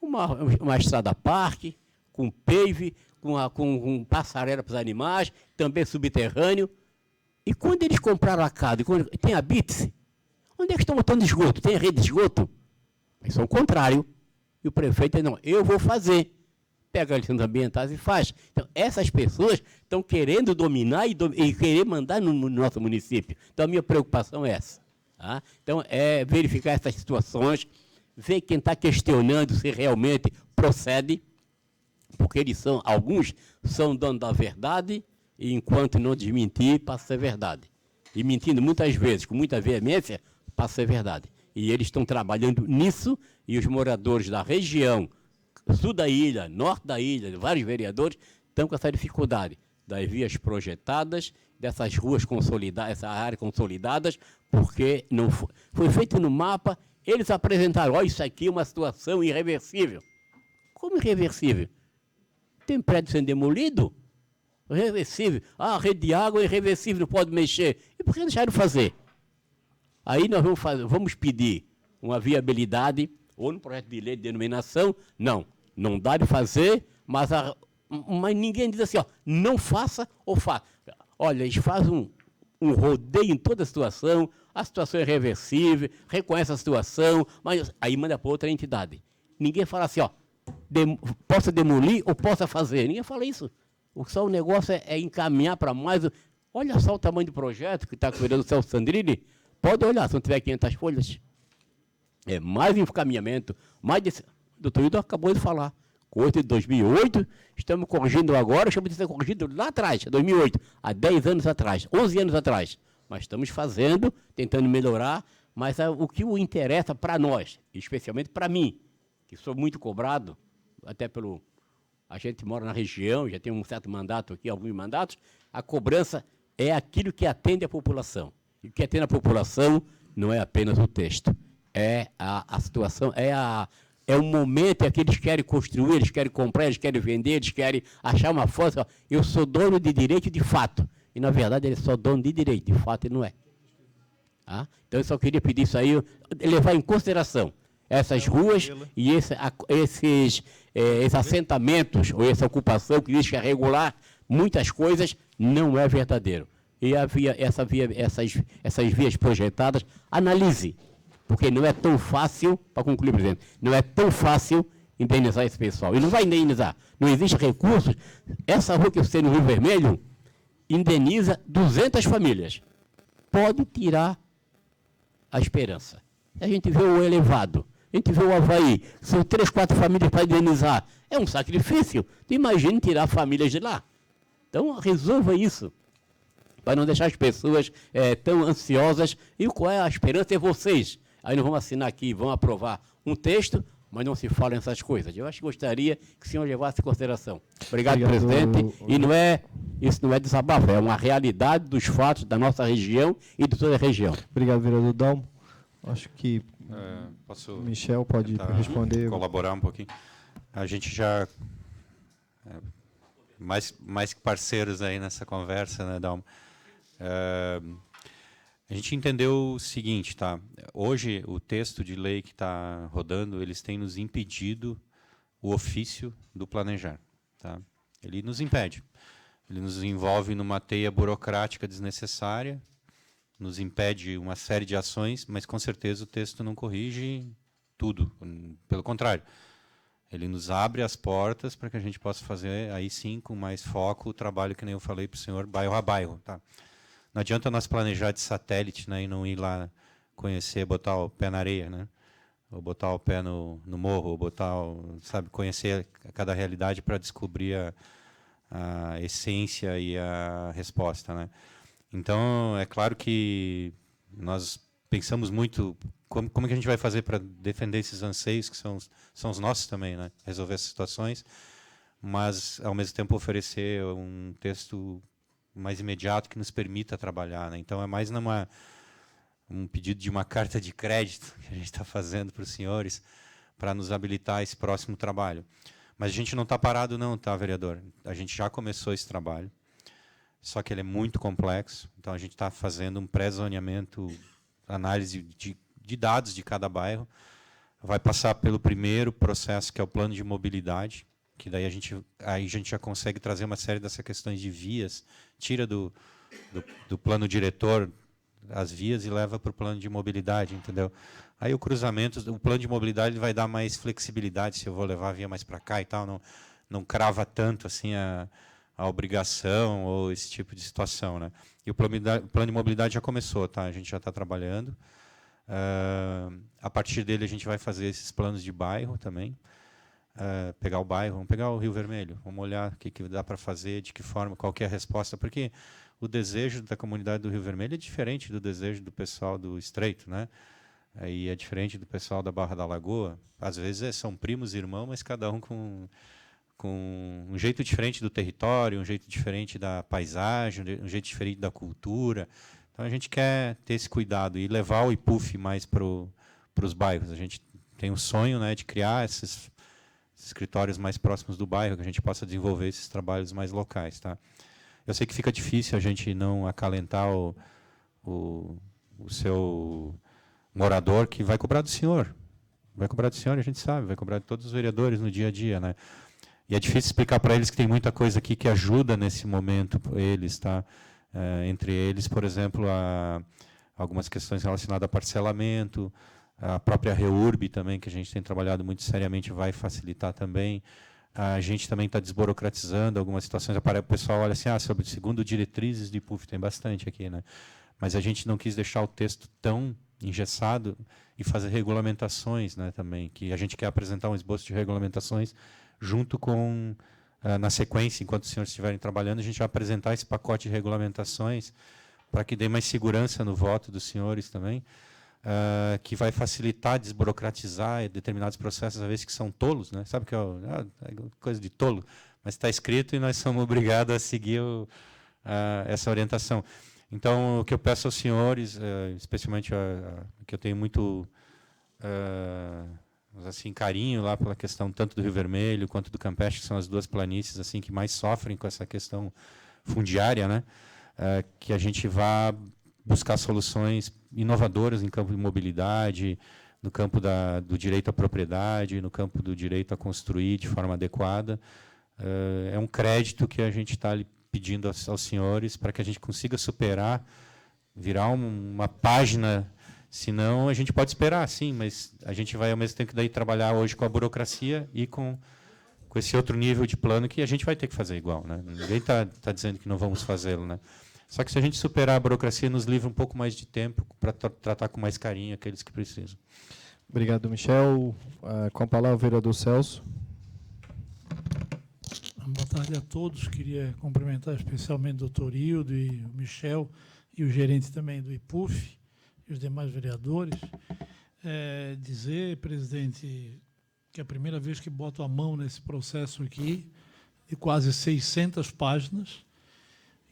Uma estrada parque, com pave, com passarela para os animais, também subterrâneo. E quando eles compraram a casa, tem a BITS, onde é que estão botando esgoto? Tem rede de esgoto? Eles são o contrário. E o prefeito diz, não, eu vou fazer. Pega as licenças ambientais e faz. Então, essas pessoas estão querendo dominar e querer mandar no nosso município. Então, a minha preocupação é essa. Tá? Então, é verificar essas situações, ver quem está questionando se realmente procede, porque alguns são donos da verdade, e enquanto não desmentir, passa a ser verdade. E mentindo muitas vezes, com muita veemência, passa a ser verdade. E eles estão trabalhando nisso, e os moradores da região sul da ilha, norte da ilha, vários vereadores estão com essa dificuldade das vias projetadas, dessas ruas consolidadas, essa área consolidadas, porque não foi feito no mapa, eles apresentaram, olha, isso aqui é uma situação irreversível. Como irreversível? Tem prédio sendo demolido? Irreversível. Ah, a rede de água é irreversível, não pode mexer. E por que deixaram fazer? Aí nós vamos pedir uma viabilidade, ou no projeto de lei de denominação, não dá de fazer, mas ninguém diz assim, ó, não faça ou faça. Olha, eles fazem um rodeio em toda a situação é irreversível, reconhece a situação, mas aí manda para outra entidade. Ninguém fala assim, ó, possa demolir ou possa fazer. Ninguém fala isso. Só o negócio é encaminhar para mais. Olha só o tamanho do projeto que está cuidando o Celso Sandrini. Pode olhar, se não tiver 500 folhas. É mais encaminhamento, mais desse. O doutor Hildo acabou de falar. Coisa de 2008, estamos corrigindo agora, estamos de ser corrigido lá atrás, 2008, há 10 anos atrás, 11 anos atrás. Mas estamos fazendo, tentando melhorar, mas o que o interessa para nós, especialmente para mim, que sou muito cobrado, até pelo... A gente mora na região, já tem um certo mandato aqui, alguns mandatos, a cobrança é aquilo que atende a população. E o que atende a população não é apenas o texto, é a situação, é um momento em que eles querem construir, eles querem comprar, eles querem vender, eles querem achar uma força. Eu sou dono de direito de fato. E, na verdade, ele é só dono de direito, de fato ele não é. Tá? Então, eu só queria pedir isso aí, levar em consideração essas ruas e esses assentamentos, ou essa ocupação que diz que é regular, muitas coisas, não é verdadeiro. E essas vias projetadas, analise. Porque não é tão fácil, para concluir, presidente, não é tão fácil indenizar esse pessoal. E não vai indenizar. Não existe recursos. Essa rua que eu sei no Rio Vermelho indeniza 200 famílias. Pode tirar a esperança. A gente vê o Elevado, a gente vê o Havaí, são 3, 4 famílias para indenizar. É um sacrifício. Imagine tirar famílias de lá. Então, resolva isso, para não deixar as pessoas tão ansiosas. E qual é a esperança? É vocês. Aí nós vamos assinar aqui, vamos aprovar um texto, mas não se fala nessas coisas. Eu acho que gostaria que o senhor levasse em consideração. Obrigado, presidente. E isso não é desabafo, é uma realidade dos fatos da nossa região e de toda a região. Obrigado, vereador Dalmo. Acho que posso Michel pode responder. Colaborar um pouquinho. A gente já... mais que parceiros aí nessa conversa, né, Dalmo? A gente entendeu o seguinte, tá? Hoje, o texto de lei que está rodando, eles têm nos impedido o ofício do planejar, tá? Ele nos impede. Ele nos envolve numa teia burocrática desnecessária, nos impede uma série de ações, mas, com certeza, o texto não corrige tudo. Pelo contrário, ele nos abre as portas para que a gente possa fazer, aí sim, com mais foco, o trabalho que nem eu falei para o senhor, bairro a bairro, tá? Não adianta nós planejar de satélite, né, e não ir lá conhecer, botar o pé na areia, né? Ou botar o pé no morro, ou botar, conhecer cada realidade para descobrir a essência e a resposta, né? Então, é claro que nós pensamos muito como que a gente vai fazer para defender esses anseios, que são os nossos também, né? Resolver essas situações, mas, ao mesmo tempo, oferecer um texto mais imediato que nos permita trabalhar, né? Então, é mais um pedido de uma carta de crédito que a gente está fazendo para os senhores para nos habilitar a esse próximo trabalho. Mas a gente não está parado não, tá, vereador? A gente já começou esse trabalho, só que ele é muito complexo, então a gente está fazendo um pré-zoneamento, análise de dados de cada bairro, vai passar pelo primeiro processo, que é o plano de mobilidade, que daí a gente já consegue trazer uma série dessas questões de vias, tira do plano diretor as vias e leva para o plano de mobilidade, entendeu? Aí o cruzamento, o plano de mobilidade vai dar mais flexibilidade, se eu vou levar a via mais para cá e tal, não crava tanto assim a obrigação ou esse tipo de situação, né? E o plano de mobilidade já começou, tá? A gente já está trabalhando. A partir dele a gente vai fazer esses planos de bairro também. Pegar o bairro, vamos pegar o Rio Vermelho, vamos olhar o que dá para fazer, de que forma, qual que é a resposta, porque o desejo da comunidade do Rio Vermelho é diferente do desejo do pessoal do Estreito, né? Aí é diferente do pessoal da Barra da Lagoa. Às vezes são primos e irmãos, mas cada um com um jeito diferente do território, um jeito diferente da paisagem, um jeito diferente da cultura. Então, a gente quer ter esse cuidado e levar o IPUF mais para os bairros. A gente tem um sonho, né, de criar esses escritórios mais próximos do bairro, que a gente possa desenvolver esses trabalhos mais locais. Tá? Eu sei que fica difícil a gente não acalentar o seu morador, que vai cobrar do senhor. Vai cobrar do senhor, a gente sabe, vai cobrar de todos os vereadores no dia a dia, né? E é difícil explicar para eles que tem muita coisa aqui que ajuda nesse momento eles, tá? Entre eles, por exemplo, algumas questões relacionadas a parcelamento, a própria REURB também, que a gente tem trabalhado muito seriamente, vai facilitar também. A gente também está desburocratizando algumas situações. O pessoal olha assim, sobre segundo diretrizes de IPUF, tem bastante aqui, né? Mas a gente não quis deixar o texto tão engessado e fazer regulamentações, né, também, que a gente quer apresentar um esboço de regulamentações junto com, na sequência, enquanto os senhores estiverem trabalhando, a gente vai apresentar esse pacote de regulamentações para que dê mais segurança no voto dos senhores também, que vai facilitar, desburocratizar determinados processos, às vezes, que são tolos, né? Sabe que é coisa de tolo, mas está escrito e nós somos obrigados a seguir essa orientação. Então, o que eu peço aos senhores, especialmente que eu tenho muito assim, carinho lá pela questão tanto do Rio Vermelho quanto do Campeche, que são as duas planícies assim, que mais sofrem com essa questão fundiária, né? Que a gente vá buscar soluções inovadoras em campo de mobilidade, no campo do direito à propriedade, no campo do direito a construir de forma adequada. É um crédito que a gente está pedindo aos senhores para que a gente consiga superar, virar uma página, senão a gente pode esperar, sim, mas a gente vai ao mesmo tempo que daí trabalhar hoje com a burocracia e com esse outro nível de plano que a gente vai ter que fazer igual, né? Ninguém está dizendo que não vamos fazê-lo, né? Só que se a gente superar a burocracia, nos livra um pouco mais de tempo para tratar com mais carinho aqueles que precisam. Obrigado, Michel. Com a palavra, o vereador Celso. Boa tarde a todos. Queria cumprimentar especialmente o doutor Hildo e o Michel e o gerente também do IPUF e os demais vereadores. Dizer, presidente, que é a primeira vez que boto a mão nesse processo aqui, de quase 600 páginas,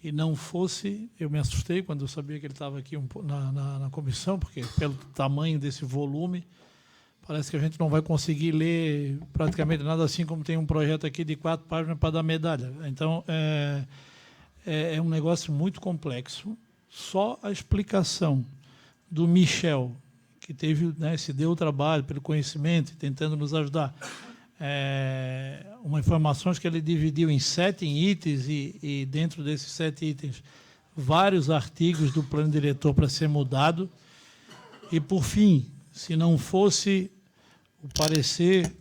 e não fosse, eu me assustei quando eu sabia que ele estava aqui na comissão, porque pelo tamanho desse volume, parece que a gente não vai conseguir ler praticamente nada, assim como tem um projeto aqui de 4 páginas para dar medalha. Então, é um negócio muito complexo. Só a explicação do Michel, que teve, né, se deu o trabalho pelo conhecimento, tentando nos ajudar, informações que ele dividiu em 7 itens e dentro desses 7 itens, vários artigos do plano diretor para ser mudado. E, por fim, se não fosse o parecer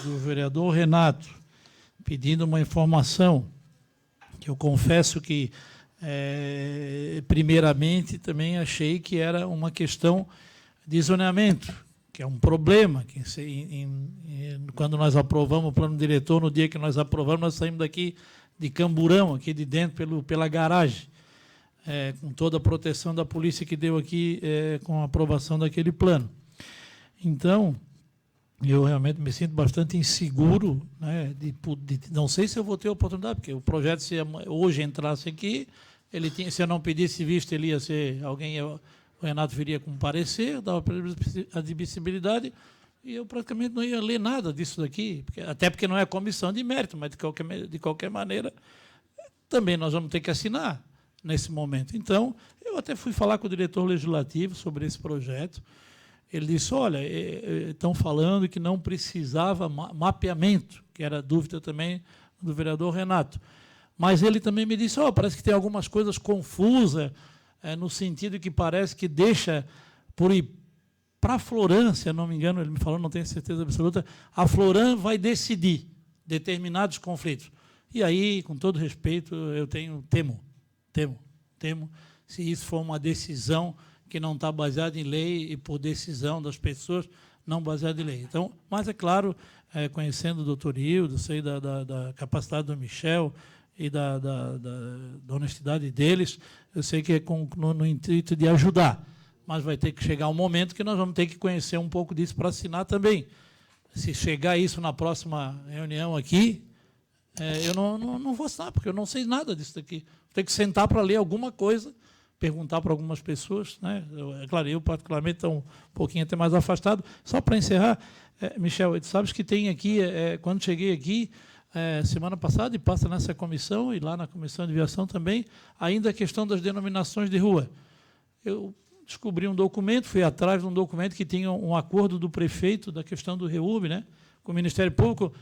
do vereador Renato, pedindo uma informação, que eu confesso que, primeiramente, também achei que era uma questão de zoneamento, que é um problema. Que quando nós aprovamos o plano diretor, no dia que nós aprovamos, nós saímos daqui de Camburão, aqui de dentro, pela garagem, com toda a proteção da polícia que deu aqui com a aprovação daquele plano. Então, eu realmente me sinto bastante inseguro, né, não sei se eu vou ter oportunidade, porque o projeto, se hoje entrasse aqui, se eu não pedisse visto, ele ia ser alguém, o Renato viria com parecer, dava admissibilidade, e eu praticamente não ia ler nada disso daqui, até porque não é comissão de mérito, mas de qualquer maneira, também nós vamos ter que assinar nesse momento. Então, eu até fui falar com o diretor legislativo sobre esse projeto. Ele disse, olha, estão falando que não precisava mapeamento, que era dúvida também do vereador Renato. Mas ele também me disse, parece que tem algumas coisas confusas, no sentido que parece que deixa por ir para a Floran, se eu não me engano, ele me falou, não tenho certeza absoluta, a Floran vai decidir determinados conflitos. E aí, com todo respeito, eu temo, se isso for uma decisão que não está baseada em lei e por decisão das pessoas, não baseada em lei. Então, mas é claro, conhecendo o doutor Hildo, sei da capacidade do Michel e da honestidade deles, eu sei que é no intuito de ajudar. mas vai ter que chegar um momento que nós vamos ter que conhecer um pouco disso para assinar também. Se chegar isso na próxima reunião aqui, eu não vou assinar, porque eu não sei nada disso daqui. Vou ter que sentar para ler alguma coisa, perguntar para algumas pessoas, né? É claro, eu particularmente estou um pouquinho até mais afastado. Só para encerrar, Michel, tu sabes que tem aqui, quando cheguei aqui, semana passada, e passa nessa comissão, e lá na comissão de viação também, ainda a questão das denominações de rua. Eu descobri um documento, fui atrás de um documento que tinha um acordo do prefeito da questão do REURB, né, com o Ministério Público.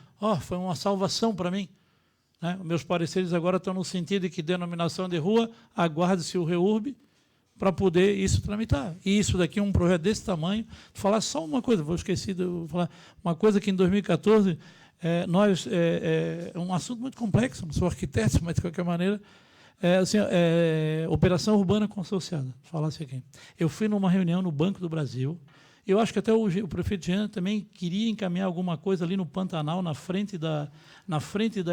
Foi uma salvação para mim. Né? Os meus pareceres agora estão no sentido de que denominação de rua, aguarde-se o REURB para poder isso tramitar. E isso daqui, um projeto desse tamanho. Vou falar só uma coisa, vou falar uma coisa que em 2014, é um assunto muito complexo, não sou arquiteto, mas de qualquer maneira, operação urbana consorciada, falasse aqui. Eu fui numa reunião no Banco do Brasil, eu acho que até o prefeito Jean também queria encaminhar alguma coisa ali no Pantanal, na frente da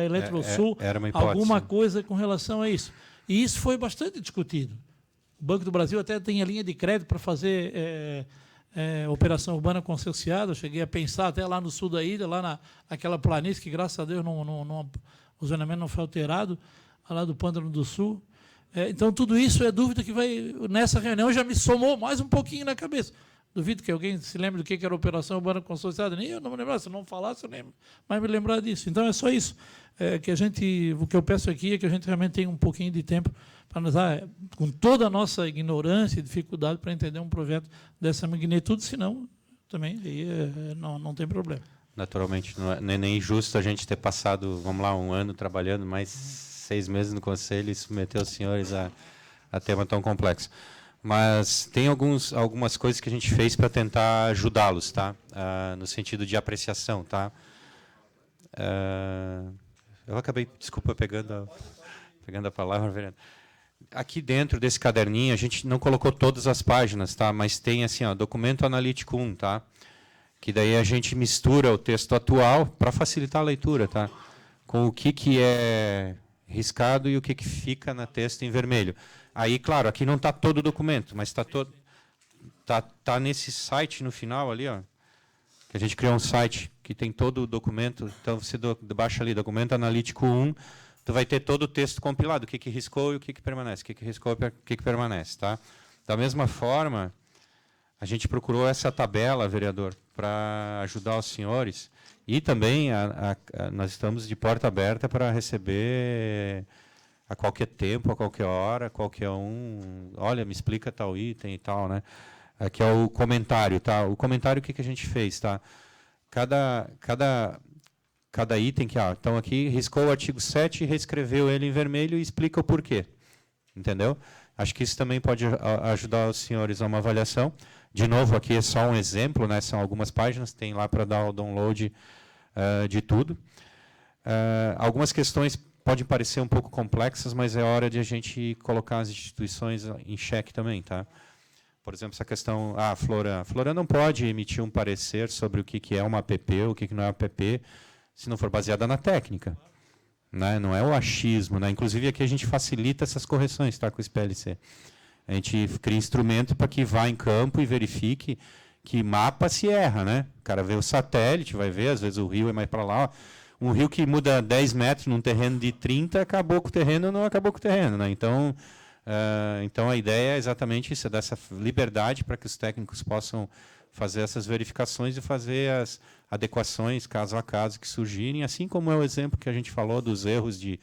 Eletrosul, era uma hipótese. Alguma coisa com relação a isso. E isso foi bastante discutido. O Banco do Brasil até tem a linha de crédito para fazer operação urbana consorciada. Eu cheguei a pensar até lá no sul da ilha, lá naquela planície, que graças a Deus o zonamento não foi alterado, lá do Pântano do Sul. Então, tudo isso é dúvida que vai, nessa reunião, já me somou mais um pouquinho na cabeça. Duvido que alguém se lembre do que era operação urbana consorciada. Nem eu não me lembrar, se eu não falasse, eu lembro. Mas me lembrar disso. Então, é só isso. O que eu peço aqui é que a gente realmente tenha um pouquinho de tempo para nos dar, com toda a nossa ignorância e dificuldade, para entender um projeto dessa magnitude, senão, também, aí não tem problema. Naturalmente, não é nem justo a gente ter passado, vamos lá, um ano trabalhando, mais 6 meses no Conselho e submeter os senhores a tema tão complexo. Mas tem algumas coisas que a gente fez para tentar ajudá-los, tá? No sentido de apreciação, tá? Eu acabei, desculpa, pegando a palavra, vereador. Aqui dentro desse caderninho, a gente não colocou todas as páginas, tá? Mas tem assim, documento analítico 1, tá? Que daí a gente mistura o texto atual para facilitar a leitura, tá? Com o que é riscado e o que fica no texto em vermelho. Aí, claro, aqui não está todo o documento, mas tá nesse site no final ali, ó, que a gente criou um site que tem todo o documento. Então, você baixa ali, documento analítico 1, tu vai ter todo o texto compilado, o que riscou e o que permanece, o que riscou e o que permanece. Tá? Da mesma forma, a gente procurou essa tabela, vereador, para ajudar os senhores. E também nós estamos de porta aberta para receber a qualquer tempo, a qualquer hora, qualquer um. Olha, me explica tal item e tal, né? Aqui é o comentário, tá? O comentário, o que a gente fez, tá? Cada item que, então aqui riscou o artigo 7, reescreveu ele em vermelho e explica o porquê. Entendeu? Acho que isso também pode ajudar os senhores a uma avaliação. De novo, aqui é só um exemplo, né? São algumas páginas, tem lá para dar o download de tudo. Algumas questões podem parecer um pouco complexas, mas é hora de a gente colocar as instituições em xeque também, tá? Por exemplo, essa questão, a Floran não pode emitir um parecer sobre o que é uma APP, o que não é uma APP, se não for baseada na técnica, né? Não é o achismo, né? Inclusive aqui a gente facilita essas correções, tá, com o SPLC. A gente cria instrumento para que vá em campo e verifique que mapa se erra, né? O cara vê o satélite, vai ver, às vezes o rio é mais para lá. Um rio que muda 10 metros num terreno de 30, acabou com o terreno, não acabou com o terreno, né? Então a ideia é exatamente isso, é dar essa liberdade para que os técnicos possam fazer essas verificações e fazer as adequações caso a caso que surgirem, assim como é o exemplo que a gente falou dos erros de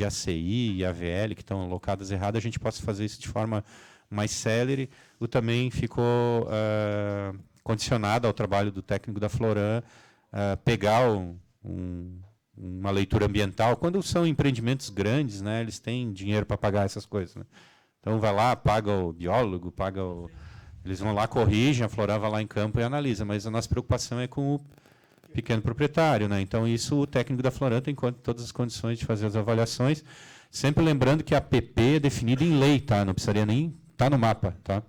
ACI e AVL que estão alocadas erradas, a gente possa fazer isso de forma mais célere. O também ficou condicionado ao trabalho do técnico da Floran, pegar uma leitura ambiental. Quando são empreendimentos grandes, né, eles têm dinheiro para pagar essas coisas, né? Então, vai lá, paga o biólogo, eles vão lá, corrigem, a Floran vai lá em campo e analisa, mas a nossa preocupação é com o pequeno proprietário, né? Então, isso o técnico da Floran tem todas as condições de fazer as avaliações, sempre lembrando que a APP é definida em lei, tá? Não precisaria nem estar no mapa, tá?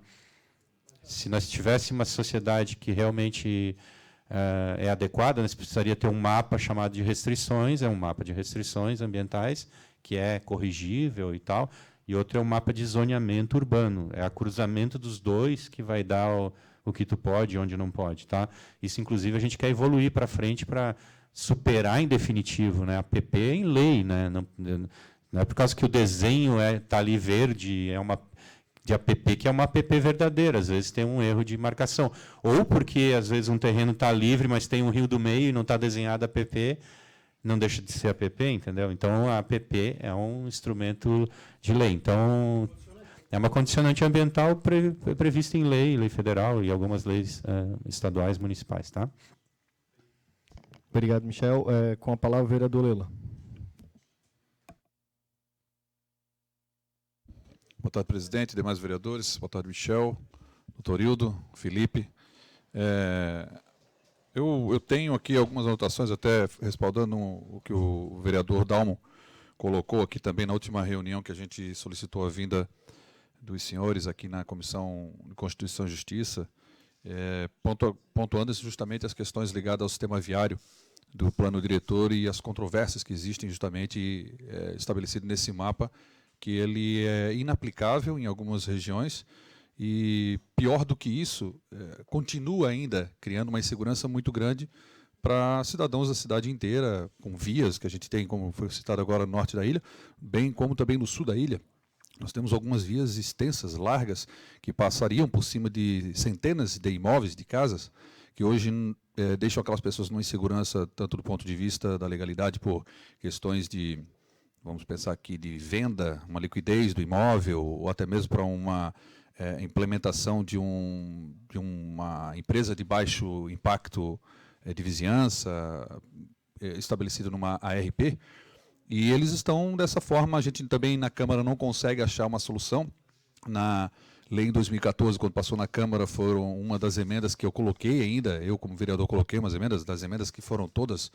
Se nós tivéssemos uma sociedade que realmente é adequada, nós precisaria ter um mapa chamado de restrições, é um mapa de restrições ambientais, que é corrigível e tal, e outro é o mapa de zoneamento urbano. É o cruzamento dos dois que vai dar o que tu pode e onde não pode. Tá? Isso, inclusive, a gente quer evoluir para frente para superar em definitivo, né? A PP é em lei, né? Não é por causa que o desenho está ali verde, é uma de APP que é uma APP verdadeira, às vezes tem um erro de marcação. Ou porque, às vezes, um terreno está livre, mas tem um rio do meio e não está desenhado APP, não deixa de ser APP, entendeu? Então, a APP é um instrumento de lei. Então, é uma condicionante ambiental prevista em lei federal e algumas leis estaduais, municipais. Tá? Obrigado, Michel. Com a palavra, o vereador Lela. Boa tarde, presidente, demais vereadores. Boa tarde, Michel, doutor Hildo, Felipe. Eu tenho aqui algumas anotações, até respaldando o que o vereador Dalmo colocou aqui também na última reunião que a gente solicitou a vinda dos senhores aqui na Comissão de Constituição e Justiça, pontuando justamente as questões ligadas ao sistema viário do plano diretor e as controvérsias que existem justamente estabelecidas nesse mapa, que ele é inaplicável em algumas regiões e, pior do que isso, continua ainda criando uma insegurança muito grande para cidadãos da cidade inteira, com vias que a gente tem, como foi citado agora, no norte da ilha, bem como também no sul da ilha. Nós temos algumas vias extensas, largas, que passariam por cima de centenas de imóveis, de casas, que hoje deixam aquelas pessoas numa insegurança, tanto do ponto de vista da legalidade, por questões de, vamos pensar aqui, de venda, uma liquidez do imóvel, ou até mesmo para uma implementação de uma empresa de baixo impacto de vizinhança, estabelecida numa ARP, e eles estão dessa forma. A gente também na Câmara não consegue achar uma solução. Na lei em 2014, quando passou na Câmara, foram uma das emendas que eu coloquei ainda, eu como vereador coloquei umas emendas, das emendas que foram todas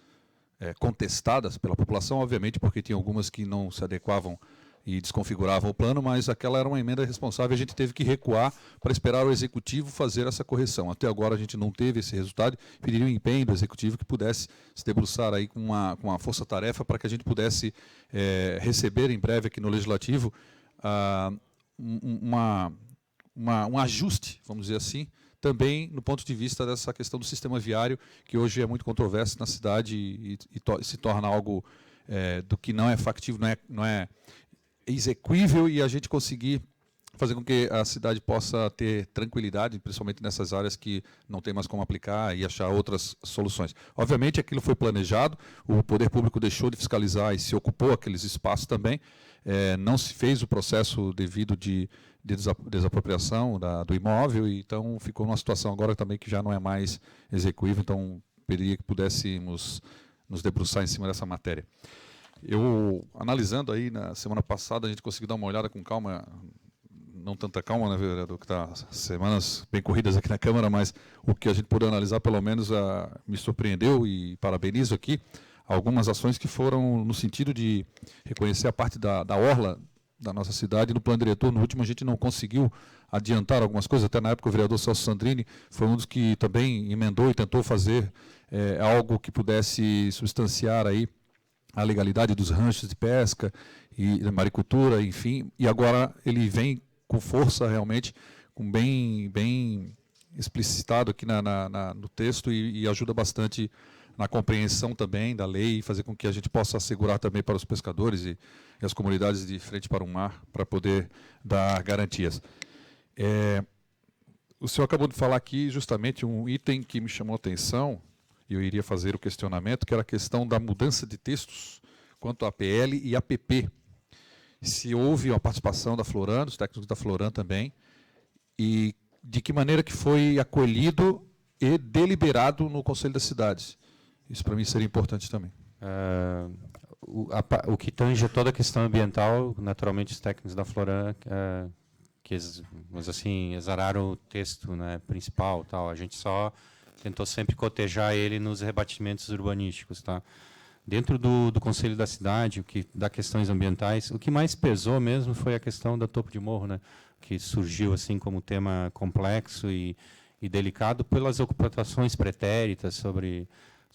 contestadas pela população, obviamente, porque tinha algumas que não se adequavam e desconfiguravam o plano, mas aquela era uma emenda responsável e a gente teve que recuar para esperar o Executivo fazer essa correção. Até agora a gente não teve esse resultado, pediria um empenho do Executivo que pudesse se debruçar aí com uma força-tarefa para que a gente pudesse receber em breve aqui no Legislativo um ajuste, vamos dizer assim, também no ponto de vista dessa questão do sistema viário, que hoje é muito controverso na cidade e se torna algo do que não é factível, não é exequível, e a gente conseguir fazer com que a cidade possa ter tranquilidade, principalmente nessas áreas que não tem mais como aplicar, e achar outras soluções. Obviamente, aquilo foi planejado, o poder público deixou de fiscalizar e se ocupou aqueles espaços também, não se fez o processo devido de desapropriação do imóvel, e então ficou numa situação agora também que já não é mais execuível, então pediria que pudéssemos nos debruçar em cima dessa matéria. Eu, analisando aí, na semana passada, a gente conseguiu dar uma olhada com calma, não tanta calma, né, vereador, que está semanas bem corridas aqui na Câmara, mas o que a gente pôde analisar, pelo menos, me surpreendeu, e parabenizo aqui algumas ações que foram no sentido de reconhecer a parte da orla da nossa cidade. No plano diretor, no último, a gente não conseguiu adiantar algumas coisas, até na época o vereador Celso Sandrini foi um dos que também emendou e tentou fazer algo que pudesse substanciar aí a legalidade dos ranchos de pesca e da maricultura, enfim, e agora ele vem com força realmente, com bem explicitado aqui no texto, e ajuda bastante na compreensão também da lei, e fazer com que a gente possa assegurar também para os pescadores e as comunidades de frente para o mar, para poder dar garantias. O senhor acabou de falar aqui justamente um item que me chamou a atenção, e eu iria fazer o questionamento, que era a questão da mudança de textos quanto à PL e APP. Se houve uma participação da Floran, dos técnicos da Floran também, e de que maneira que foi acolhido e deliberado no Conselho das Cidades. Isso para mim seria importante também. O que tange toda a questão ambiental, naturalmente os técnicos da Floran, mas assim, exararam o texto, né, principal, tal. A gente só tentou sempre cotejar ele nos rebatimentos urbanísticos, tá? Dentro do Conselho da Cidade, da questões ambientais, o que mais pesou mesmo foi a questão da topo de morro, né? Que surgiu assim como tema complexo e delicado pelas ocupações pretéritas sobre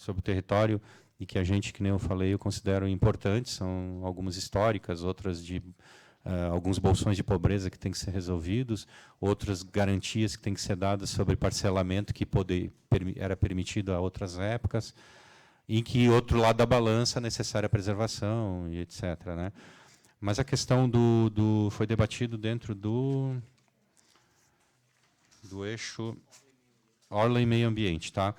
o território, e que a gente, que nem eu falei, eu considero importantes. São algumas históricas, outras de alguns bolsões de pobreza que têm que ser resolvidos, outras garantias que têm que ser dadas sobre parcelamento que era permitido a outras épocas, em que outro lado da balança necessária preservação e etc. Né? Mas a questão foi debatido dentro do eixo Orla e Meio Ambiente, tá?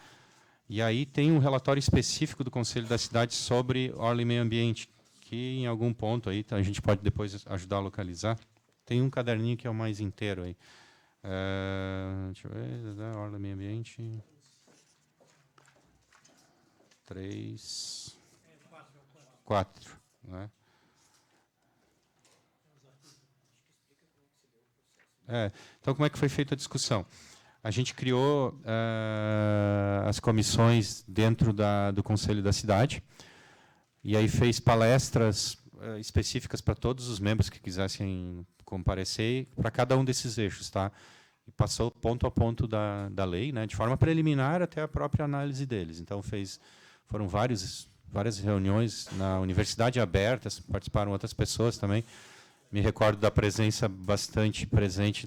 E aí tem um relatório específico do Conselho da Cidade sobre Orla e Meio Ambiente, que em algum ponto aí a gente pode depois ajudar a localizar. Tem um caderninho que é o mais inteiro aí. Deixa eu ver, Orla e Meio Ambiente. 3, 4, né? Então, como é que foi feita a discussão? A gente criou as comissões dentro do Conselho da Cidade, e aí fez palestras específicas para todos os membros que quisessem comparecer, para cada um desses eixos, tá? E passou ponto a ponto da lei, né, de forma preliminar até a própria análise deles. Então, foram várias reuniões na Universidade Aberta, participaram outras pessoas também. Me recordo da presença bastante presente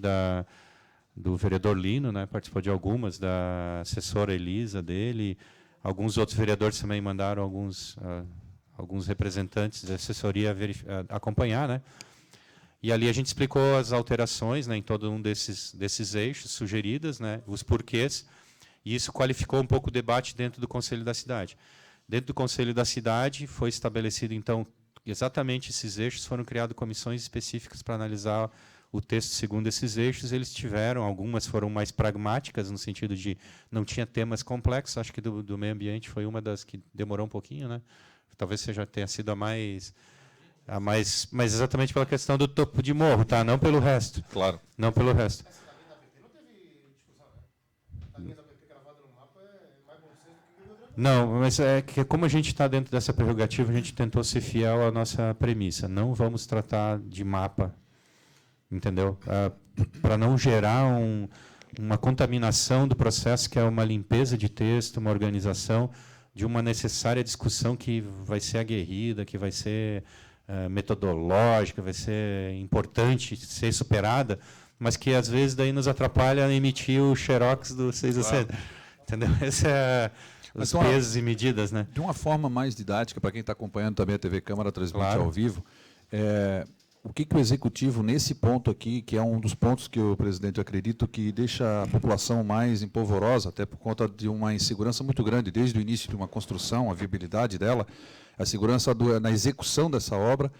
do vereador Lino, né, participou de algumas, da assessora Elisa dele, alguns outros vereadores também mandaram alguns representantes da assessoria acompanhar, né? E ali a gente explicou as alterações, né, em todo um desses eixos sugeridas, né, os porquês, e isso qualificou um pouco o debate dentro do Conselho da Cidade. Dentro do Conselho da Cidade foi estabelecido, então, exatamente esses eixos, foram criadas comissões específicas para analisar o texto segundo esses eixos. Eles tiveram, algumas foram mais pragmáticas, no sentido de não tinha temas complexos, acho que do meio ambiente foi uma das que demorou um pouquinho, né? Talvez tenha sido a mais, mas exatamente pela questão do topo de morro, tá? Não pelo resto. Claro. Não pelo resto. Não, mas é que como a gente está dentro dessa prerrogativa, a gente tentou ser fiel à nossa premissa. Não vamos tratar de mapa, entendeu? Para não gerar uma contaminação do processo, que é uma limpeza de texto, uma organização de uma necessária discussão que vai ser aguerrida, que vai ser metodológica, vai ser importante ser superada, mas que às vezes daí nos atrapalha a emitir o xerox do 6 a 7. Entendeu? Esse é os pesos e medidas, né? De uma forma mais didática, para quem está acompanhando também a TV Câmara transmite ao vivo, o que o Executivo, nesse ponto aqui, que é um dos pontos que o presidente acredita que deixa a população mais empolvorosa, até por conta de uma insegurança muito grande, desde o início de uma construção, a viabilidade dela, a segurança na execução dessa obra,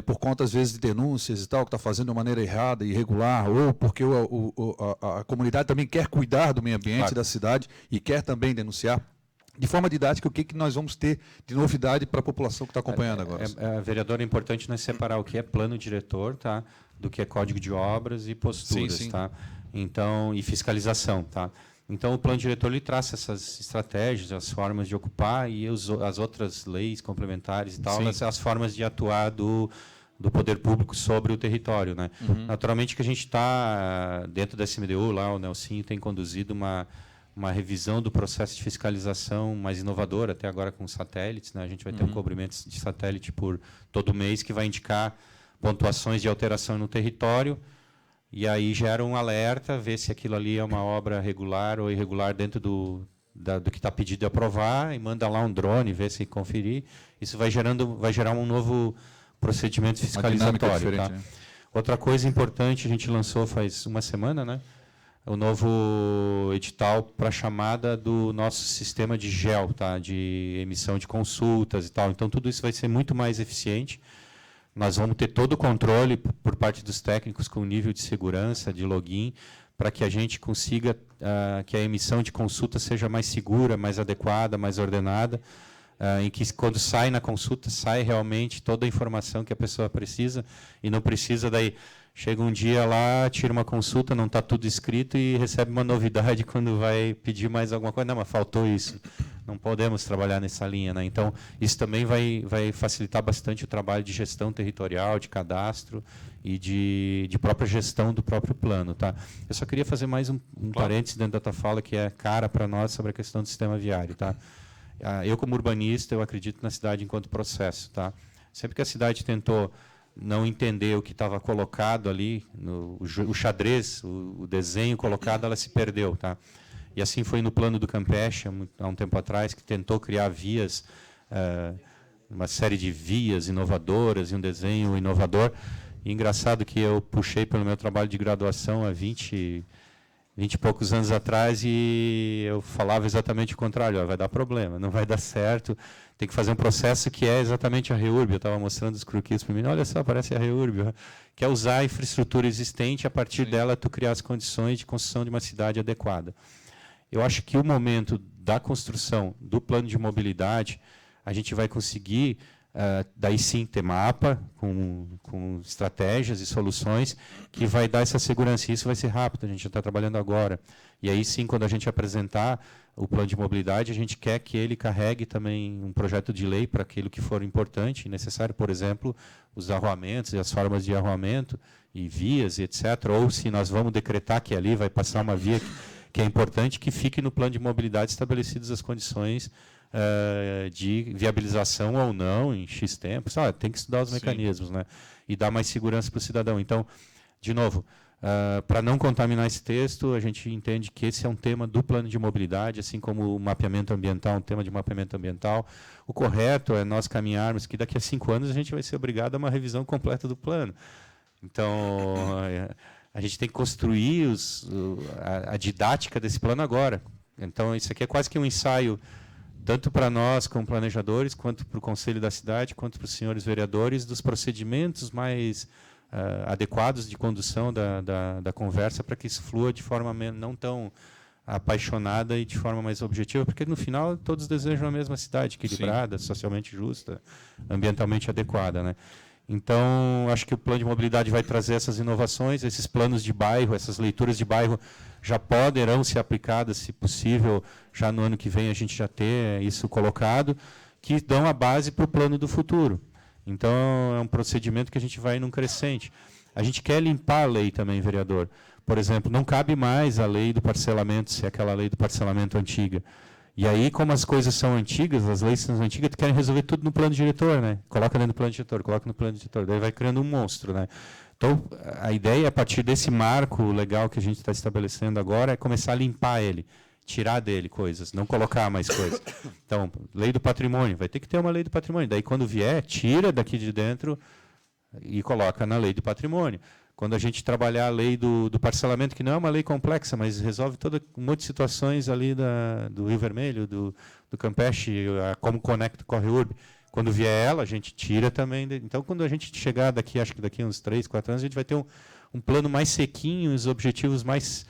por conta, às vezes, de denúncias e tal, que está fazendo de maneira errada, irregular, ou porque a comunidade também quer cuidar do meio ambiente da cidade e quer também denunciar. De forma didática, o que nós vamos ter de novidade para a população que está acompanhando agora? Vereador, é importante nós separar o que é plano diretor, tá, do que é código de obras e posturas, sim. tá? Então, e fiscalização, tá? Então, o plano diretor ele traça essas estratégias, as formas de ocupar e as outras leis complementares e tal, as formas de atuar do poder público sobre o território, né? Naturalmente que a gente está dentro da SMDU, lá o Nelsinho tem conduzido uma revisão do processo de fiscalização mais inovadora, até agora com satélites, né? A gente vai ter um cobrimento de satélite por todo mês que vai indicar pontuações de alteração no território, e aí gera um alerta, ver se aquilo ali é uma obra regular ou irregular dentro do que está pedido de aprovar, e manda lá um drone, ver se conferir. Isso vai gerar um novo procedimento fiscalizatório. Tá? Né? Outra coisa importante, a gente lançou faz uma semana, né? O novo edital para a chamada do nosso sistema de GEL, tá? De emissão de consultas e tal. Então, tudo isso vai ser muito mais eficiente. Nós vamos ter todo o controle por parte dos técnicos com nível de segurança, de login, para que a gente consiga que a emissão de consulta seja mais segura, mais adequada, mais ordenada, em que quando sai na consulta, sai realmente toda a informação que a pessoa precisa e não precisa daí... Chega um dia lá, tira uma consulta, não está tudo escrito e recebe uma novidade quando vai pedir mais alguma coisa. Não, mas faltou isso. Não podemos trabalhar nessa linha, né? Então, isso também vai facilitar bastante o trabalho de gestão territorial, de cadastro e de própria gestão do próprio plano. Tá? Eu só queria fazer mais um parênteses dentro da tua fala, que é cara para nós sobre a questão do sistema viário. Tá? Eu, como urbanista, eu acredito na cidade enquanto processo. Tá? Sempre que a cidade tentou não entender o que estava colocado ali, o xadrez, o desenho colocado, ela se perdeu. Tá? E assim foi no plano do Campeche, há um tempo atrás, que tentou criar vias, uma série de vias inovadoras e um desenho inovador. E engraçado que eu puxei pelo meu trabalho de graduação há 20 e poucos anos atrás, e eu falava exatamente o contrário: vai dar problema, não vai dar certo, tem que fazer um processo que é exatamente a REURB. Eu estava mostrando os croquis para mim, olha só, parece a REURB, que é usar a infraestrutura existente, a partir dela tu criar as condições de construção de uma cidade adequada. Eu acho que o momento da construção do plano de mobilidade, a gente vai conseguir, daí sim, ter mapa, com estratégias e soluções, que vai dar essa segurança. E isso vai ser rápido, a gente já está trabalhando agora. E aí sim, quando a gente apresentar o plano de mobilidade, a gente quer que ele carregue também um projeto de lei para aquilo que for importante e necessário, por exemplo, os arruamentos e as formas de arruamento, e vias, e etc. Ou se nós vamos decretar que ali vai passar uma via que é importante, que fique no plano de mobilidade estabelecidas as condições de viabilização ou não em X tempo. Tem que estudar os mecanismos, né? E dar mais segurança para o cidadão. Então, de novo, para não contaminar esse texto, a gente entende que esse é um tema do plano de mobilidade, assim como o mapeamento ambiental, um tema de mapeamento ambiental. O correto é nós caminharmos que daqui a 5 anos a gente vai ser obrigado a uma revisão completa do plano. Então, a gente tem que construir a didática desse plano agora. Então, isso aqui é quase que um ensaio, tanto para nós, como planejadores, quanto para o Conselho da Cidade, quanto para os senhores vereadores, dos procedimentos mais adequados de condução da conversa, para que isso flua de forma não tão apaixonada e de forma mais objetiva, porque, no final, todos desejam a mesma cidade, equilibrada, socialmente justa, ambientalmente adequada, né? Então, acho que o plano de mobilidade vai trazer essas inovações, esses planos de bairro, essas leituras de bairro já poderão ser aplicadas, se possível, já no ano que vem a gente já ter isso colocado, que dão a base para o plano do futuro. Então, é um procedimento que a gente vai num crescente. A gente quer limpar a lei também, vereador. Por exemplo, não cabe mais a lei do parcelamento, se é aquela lei do parcelamento antiga. E aí, como as coisas são antigas, as leis são antigas, tu querem resolver tudo no plano diretor, né? Coloca dentro do plano diretor, coloca no plano diretor, daí vai criando um monstro, né? Então, a ideia, a partir desse marco legal que a gente está estabelecendo agora, é começar a limpar ele, tirar dele coisas, não colocar mais coisas. Então, lei do patrimônio, vai ter que ter uma lei do patrimônio. Daí, quando vier, tira daqui de dentro e coloca na lei do patrimônio. Quando a gente trabalhar a lei do parcelamento, que não é uma lei complexa, mas resolve um monte de situações ali do Rio Vermelho, do Campeche, como conecta com a REURB. Quando vier ela, a gente tira também. Então, quando a gente chegar daqui, acho que daqui a uns 3, 4 anos, a gente vai ter um plano mais sequinho, os objetivos mais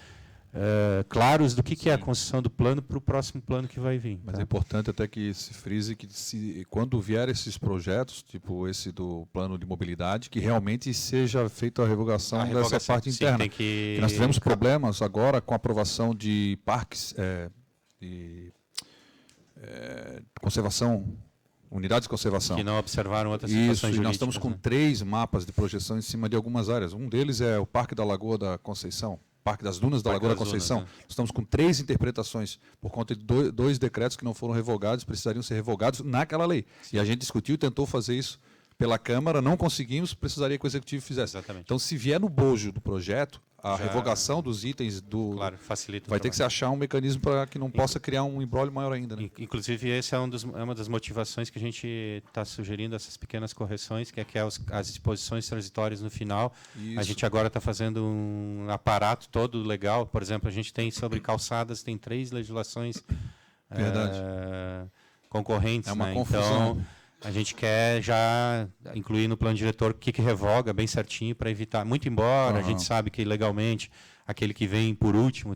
claros do que é a construção do plano para o próximo plano que vai vir. Mas tá? é importante até que se frise que quando vier esses projetos, tipo esse do plano de mobilidade, que realmente seja feita a revogação dessa parte interna. Sim, tem que... Nós tivemos problemas agora com a aprovação de parques de conservação, unidades de conservação. Que não observaram outras situações Isso, e jurídicas. nós estamos com 3 mapas de projeção em cima de algumas áreas. Um deles é o Parque da Lagoa da Conceição, Parque das Dunas da Lagoa da Conceição. Dunas, né? Nós estamos com 3 interpretações por conta de 2 decretos que não foram revogados, precisariam ser revogados naquela lei. Sim. E a gente discutiu e tentou fazer isso pela Câmara, não conseguimos, precisaria que o Executivo fizesse. Exatamente. Então, se vier no bojo do projeto, a revogação dos itens Claro, facilita. vai ter que se achar um mecanismo para que não possa criar um embrólio maior ainda. Né? Inclusive, essa é uma das motivações que a gente está sugerindo, essas pequenas correções, que é as disposições transitórias no final. Isso. A gente agora está fazendo um aparato todo legal. Por exemplo, a gente tem sobre calçadas, tem 3 legislações concorrentes. É uma né? confusão. Então, a gente quer já incluir no plano diretor o que revoga bem certinho para evitar. Muito embora a gente sabe que legalmente aquele que vem por último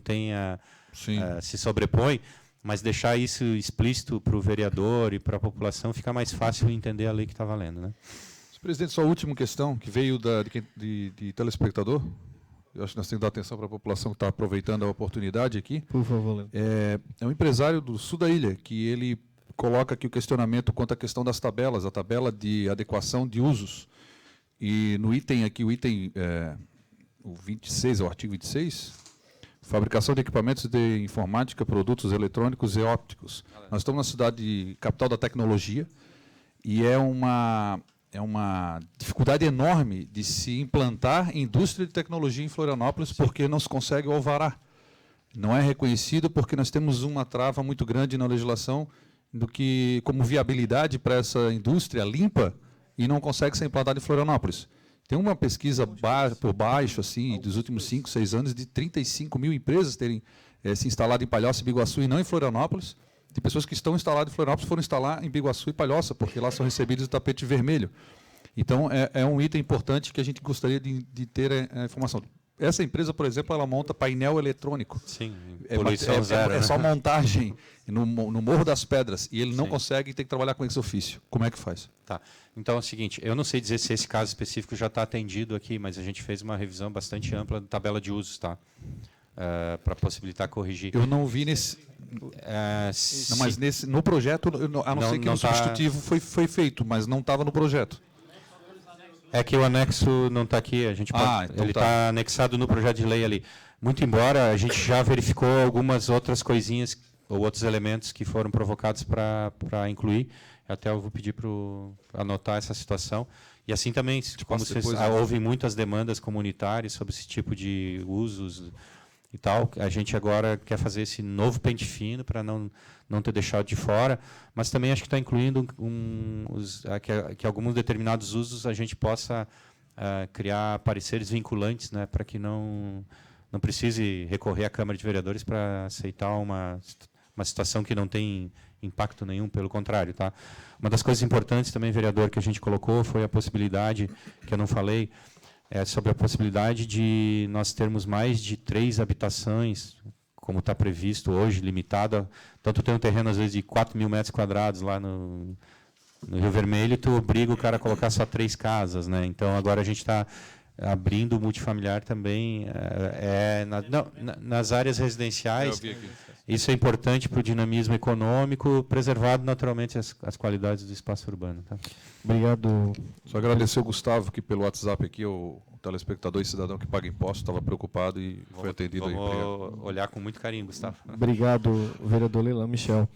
se sobrepõe, mas deixar isso explícito para o vereador e para a população fica mais fácil entender a lei que está valendo. Né? Presidente, só a última questão que veio de telespectador. Eu acho que nós temos que dar atenção para a população que está aproveitando a oportunidade aqui. Por favor. É um empresário do sul da ilha, que ele coloca aqui o questionamento quanto à questão das tabelas, a tabela de adequação de usos. E no item aqui, o 26, o artigo 26, fabricação de equipamentos de informática, produtos eletrônicos e ópticos. Nós estamos na cidade capital da tecnologia e é uma uma dificuldade enorme de se implantar indústria de tecnologia em Florianópolis, porque não se consegue o alvará. Não é reconhecido porque nós temos uma trava muito grande na legislação do que como viabilidade para essa indústria limpa e não consegue ser implantada em Florianópolis. Tem uma pesquisa por baixo, assim, dos últimos 5, 6 anos, de 35 mil empresas terem se instalado em Palhoça e Biguaçu e não em Florianópolis. Tem pessoas que estão instaladas em Florianópolis foram instalar em Biguaçu e Palhoça, porque lá são recebidos o tapete vermelho. Então, é um item importante que a gente gostaria de ter a informação. Essa empresa, por exemplo, ela monta painel eletrônico. Sim, poluição zero. É só montagem no Morro das Pedras, e ele não Sim. consegue, tem que trabalhar com esse ofício. Como é que faz? Tá. Então é o seguinte, eu não sei dizer se esse caso específico já está atendido aqui, mas a gente fez uma revisão bastante ampla da tabela de usos, tá? Para possibilitar corrigir. Eu não vi nesse... Não, mas no projeto, a não ser que no substitutivo foi feito, mas não estava no projeto. É que o anexo não está aqui, a gente pode, então ele está anexado no projeto de lei ali. Muito embora a gente já verificou algumas outras coisinhas ou outros elementos que foram provocados para incluir. Até eu vou pedir para anotar essa situação. E assim também, como houve muitas demandas comunitárias sobre esse tipo de usos e tal, a gente agora quer fazer esse novo pente fino para não ter deixado de fora, mas também acho que está incluindo que alguns determinados usos a gente possa criar pareceres vinculantes, né, para que não precise recorrer à Câmara de Vereadores para aceitar uma situação que não tem impacto nenhum, pelo contrário. Tá? Uma das coisas importantes também, vereador, que a gente colocou foi a possibilidade, que eu não falei, sobre a possibilidade de nós termos mais de 3 habitações, como está previsto hoje, limitada. Tanto tem um terreno, às vezes, de 4 mil metros quadrados lá no Rio Vermelho, e tu obriga o cara a colocar só 3 casas. Né? Então, agora a gente está abrindo o multifamiliar também nas áreas residenciais. Isso é importante para o dinamismo econômico, preservado naturalmente as qualidades do espaço urbano. Tá? Obrigado. Só agradecer ao Gustavo, que pelo WhatsApp aqui, o telespectador e cidadão que paga imposto, estava preocupado e foi atendido. Vamos olhar com muito carinho, Gustavo. Obrigado, vereador Leilão Michel.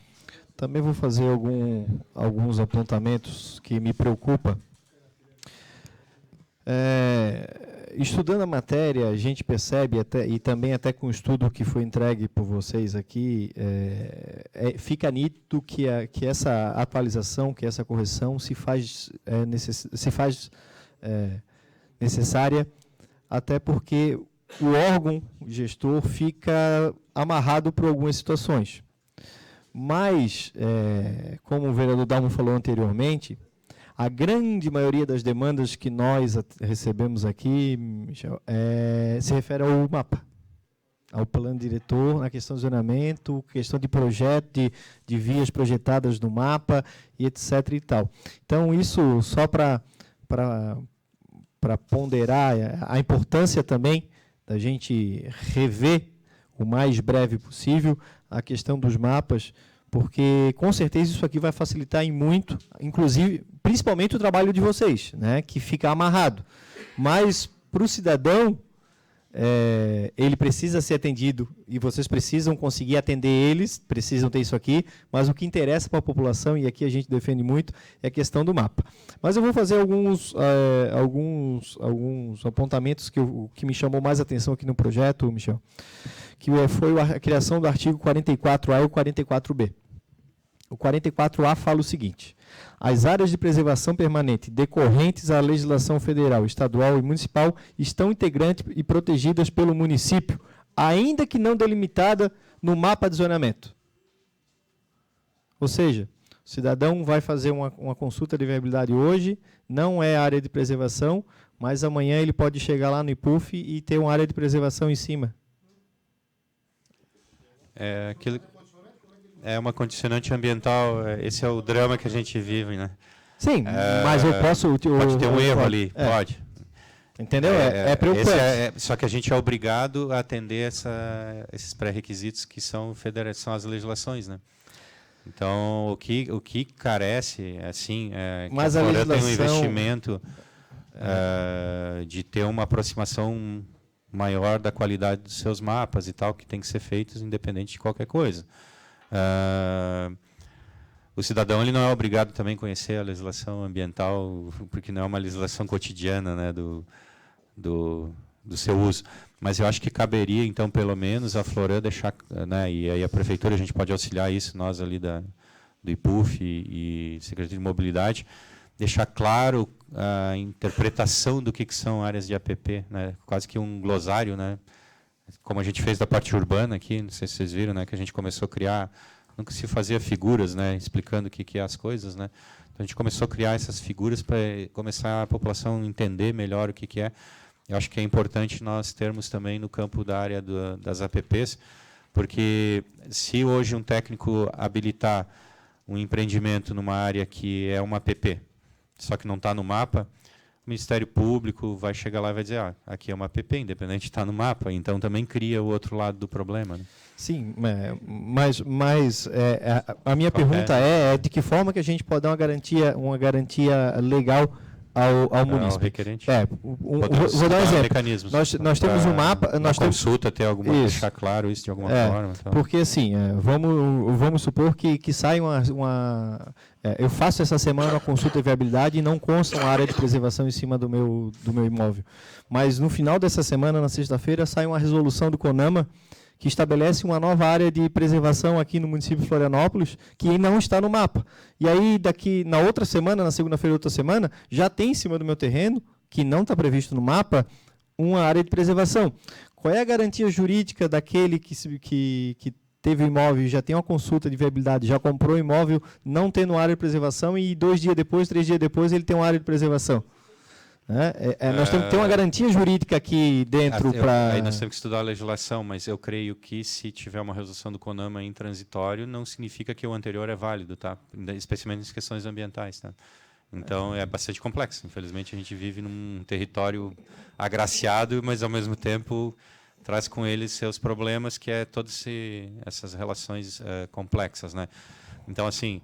Também vou fazer alguns apontamentos que me preocupam. Estudando a matéria, a gente percebe, e também até com o estudo que foi entregue por vocês aqui, fica nítido que essa atualização, que essa correção se faz necessária, até porque o órgão gestor fica amarrado por algumas situações. Mas, como o vereador Dalmo falou anteriormente, a grande maioria das demandas que nós recebemos aqui, Michel, se refere ao mapa, ao plano diretor, na questão de zonamento, questão de projeto, de vias projetadas no mapa, e etc. e tal. Então, isso só para ponderar a importância também da gente rever o mais breve possível a questão dos mapas, porque com certeza isso aqui vai facilitar em muito, inclusive, principalmente o trabalho de vocês, né, que fica amarrado. Mas para o cidadão, ele precisa ser atendido e vocês precisam conseguir atender eles, precisam ter isso aqui, mas o que interessa para a população, e aqui a gente defende muito, é a questão do mapa. Mas eu vou fazer alguns apontamentos que me chamou mais atenção aqui no projeto, Michel, que foi a criação do artigo 44A e o 44B. O 44A fala o seguinte: as áreas de preservação permanente decorrentes à legislação federal, estadual e municipal estão integrantes e protegidas pelo município, ainda que não delimitada no mapa de zonamento. Ou seja, o cidadão vai fazer uma consulta de viabilidade hoje, não é área de preservação, mas amanhã ele pode chegar lá no IPUF e ter uma área de preservação em cima. É uma condicionante ambiental, esse é o drama que a gente vive, né? Sim, mas eu posso... Pode ter um erro ali, pode. Entendeu? É preocupante. Só que a gente é obrigado a atender esses pré-requisitos que são as legislações, né? Então, o que carece, assim, mas que a a Floresta tem um legislação... investimento de ter uma aproximação maior da qualidade dos seus mapas e tal, que tem que ser feitos independente de qualquer coisa. o cidadão ele não é obrigado também a conhecer a legislação ambiental, porque não é uma legislação cotidiana, né, do seu uso. Mas eu acho que caberia, então, pelo menos, a Floran deixar, né, e aí a prefeitura, a gente pode auxiliar isso, nós ali do IPUF e Secretaria de Mobilidade, deixar claro a interpretação do que são áreas de APP, né, quase que um glossário, né, como a gente fez da parte urbana aqui, não sei se vocês viram, né, que a gente começou a criar, nunca se fazia figuras, né, explicando o que é as coisas, né. Então a gente começou a criar essas figuras para começar a população entender melhor o que é. Eu acho que é importante nós termos também no campo da área das APPs, porque se hoje um técnico habilitar um empreendimento numa área que é uma APP, só que não está no mapa, o Ministério Público vai chegar lá e vai dizer, aqui é uma APP, independente de estar no mapa, então também cria o outro lado do problema. Né? Sim, mas a minha pergunta é de que forma que a gente pode dar uma garantia legal ao munícipe. Requerente. Vou dar um exemplo. Nós temos um mapa... Na consulta ter alguma... Deixar claro isso de alguma forma. Então. Porque, assim, vamos supor que saia uma... eu faço essa semana uma consulta de viabilidade e não consta uma área de preservação em cima do meu imóvel. Mas, no final dessa semana, na sexta-feira, sai uma resolução do CONAMA que estabelece uma nova área de preservação aqui no município de Florianópolis, que não está no mapa. E aí, na outra semana, na segunda-feira da outra semana, já tem em cima do meu terreno, que não está previsto no mapa, uma área de preservação. Qual é a garantia jurídica daquele que teve o imóvel, já tem uma consulta de viabilidade, já comprou o imóvel, não tendo área de preservação, e 2 dias depois, 3 dias depois, ele tem uma área de preservação? Nós temos que ter uma garantia jurídica aqui dentro para... Aí nós temos que estudar a legislação, mas eu creio que se tiver uma resolução do CONAMA em transitório, não significa que o anterior é válido, tá? Especialmente nas questões ambientais. Tá? Então é bastante complexo. Infelizmente a gente vive num território agraciado, mas ao mesmo tempo traz com ele seus problemas, que é todas essas relações complexas. Né? Então, assim...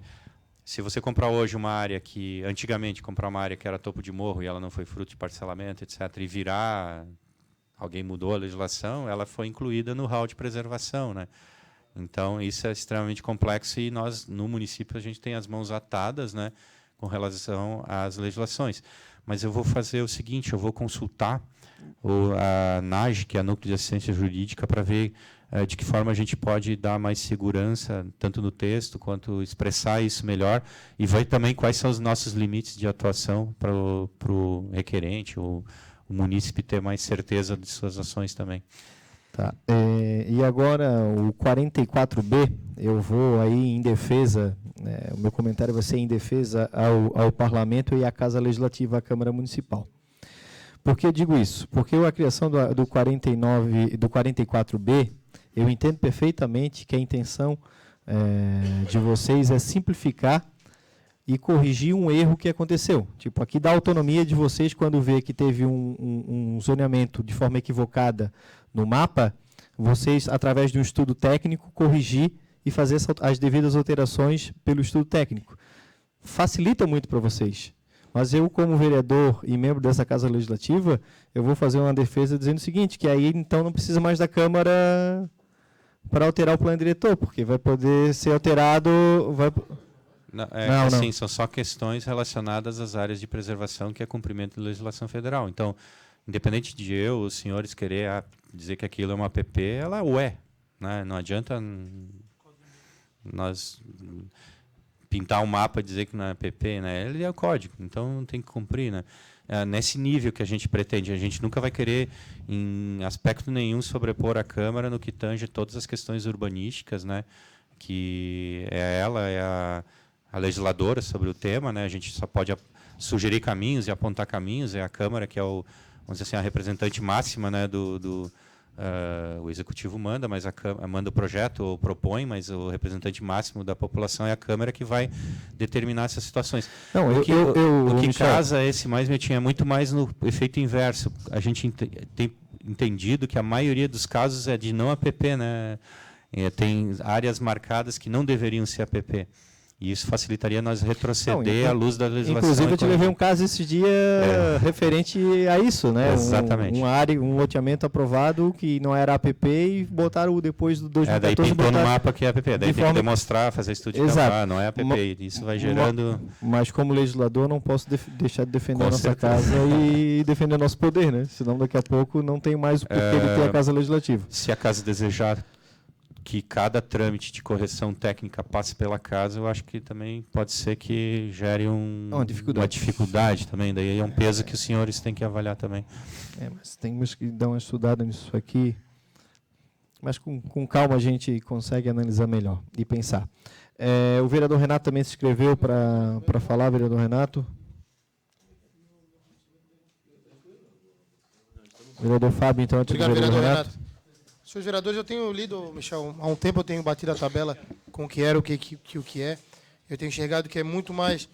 Se você comprar hoje uma área que, antigamente, comprar uma área que era topo de morro e ela não foi fruto de parcelamento, etc., e virar, alguém mudou a legislação, ela foi incluída no hall de preservação. Né? Então, isso é extremamente complexo e nós, no município, a gente tem as mãos atadas, né, com relação às legislações. Mas eu vou fazer o seguinte, eu vou consultar a NAGE, que é a Núcleo de Assistência Jurídica, para ver de que forma a gente pode dar mais segurança, tanto no texto, quanto expressar isso melhor, e ver também quais são os nossos limites de atuação para o requerente, ou o munícipe ter mais certeza de suas ações também. Tá. E agora, o 44B, eu vou aí em defesa, o meu comentário vai ser em defesa ao Parlamento e à Casa Legislativa, à Câmara Municipal. Por que eu digo isso? Porque a criação do 44B, eu entendo perfeitamente que a intenção de vocês é simplificar e corrigir um erro que aconteceu. Tipo, aqui dá autonomia de vocês quando vê que teve um zoneamento de forma equivocada no mapa, vocês, através de um estudo técnico, corrigir e fazer as devidas alterações pelo estudo técnico. Facilita muito para vocês. Mas eu, como vereador e membro dessa Casa Legislativa, eu vou fazer uma defesa dizendo o seguinte, que aí, então, não precisa mais da Câmara para alterar o plano diretor, porque vai poder ser alterado... Não, são só questões relacionadas às áreas de preservação, que é cumprimento da legislação federal. Então, independente de os senhores querer dizer que aquilo é uma APP, ela é. Né? Não adianta nós pintar um mapa e dizer que não é APP, né? Ele é o código, então tem que cumprir. Né? Nesse nível que a gente pretende, a gente nunca vai querer, em aspecto nenhum, sobrepor a Câmara no que tange todas as questões urbanísticas, né? Que ela é a legisladora sobre o tema, né? A gente só pode sugerir caminhos e apontar caminhos, é a Câmara que é vamos dizer assim, a representante máxima, né, o Executivo manda, mas manda o projeto ou propõe, mas o representante máximo da população é a Câmara que vai determinar essas situações. Não, o que casa esse mais-metinho é muito mais no efeito inverso. A gente tem entendido que a maioria dos casos é de não APP, né? Tem áreas marcadas que não deveriam ser APP. E isso facilitaria nós retroceder Não, à luz da legislação. Inclusive, eu te levei um econômica. caso esse dia referente a isso, né? Exatamente. Um loteamento aprovado que não era APP e botaram depois do 2014. Daí pintou no botaram- mapa que é APP. Daí tem que demonstrar, fazer estudo de Exato. campo, não é APP. Isso vai gerando... Mas como legislador não posso deixar de defender Com a nossa certeza. casa e defender o nosso poder, né? Senão daqui a pouco não tem mais o porquê de ter a casa legislativa. Se a casa desejar que cada trâmite de correção técnica passe pela casa, eu acho que também pode ser que gere Uma dificuldade. uma dificuldade também. Daí é um peso que os senhores têm que avaliar também. Mas temos que dar uma estudada nisso aqui. Mas com calma a gente consegue analisar melhor e pensar. O vereador Renato também se inscreveu para falar, vereador Renato. Vereador Fábio, então, antes Obrigado, do vereador vereador Renato. Renato. Senhores vereadores, eu tenho lido, Michel, há um tempo eu tenho batido a tabela com o que era, o que é. Eu tenho enxergado que é muito mais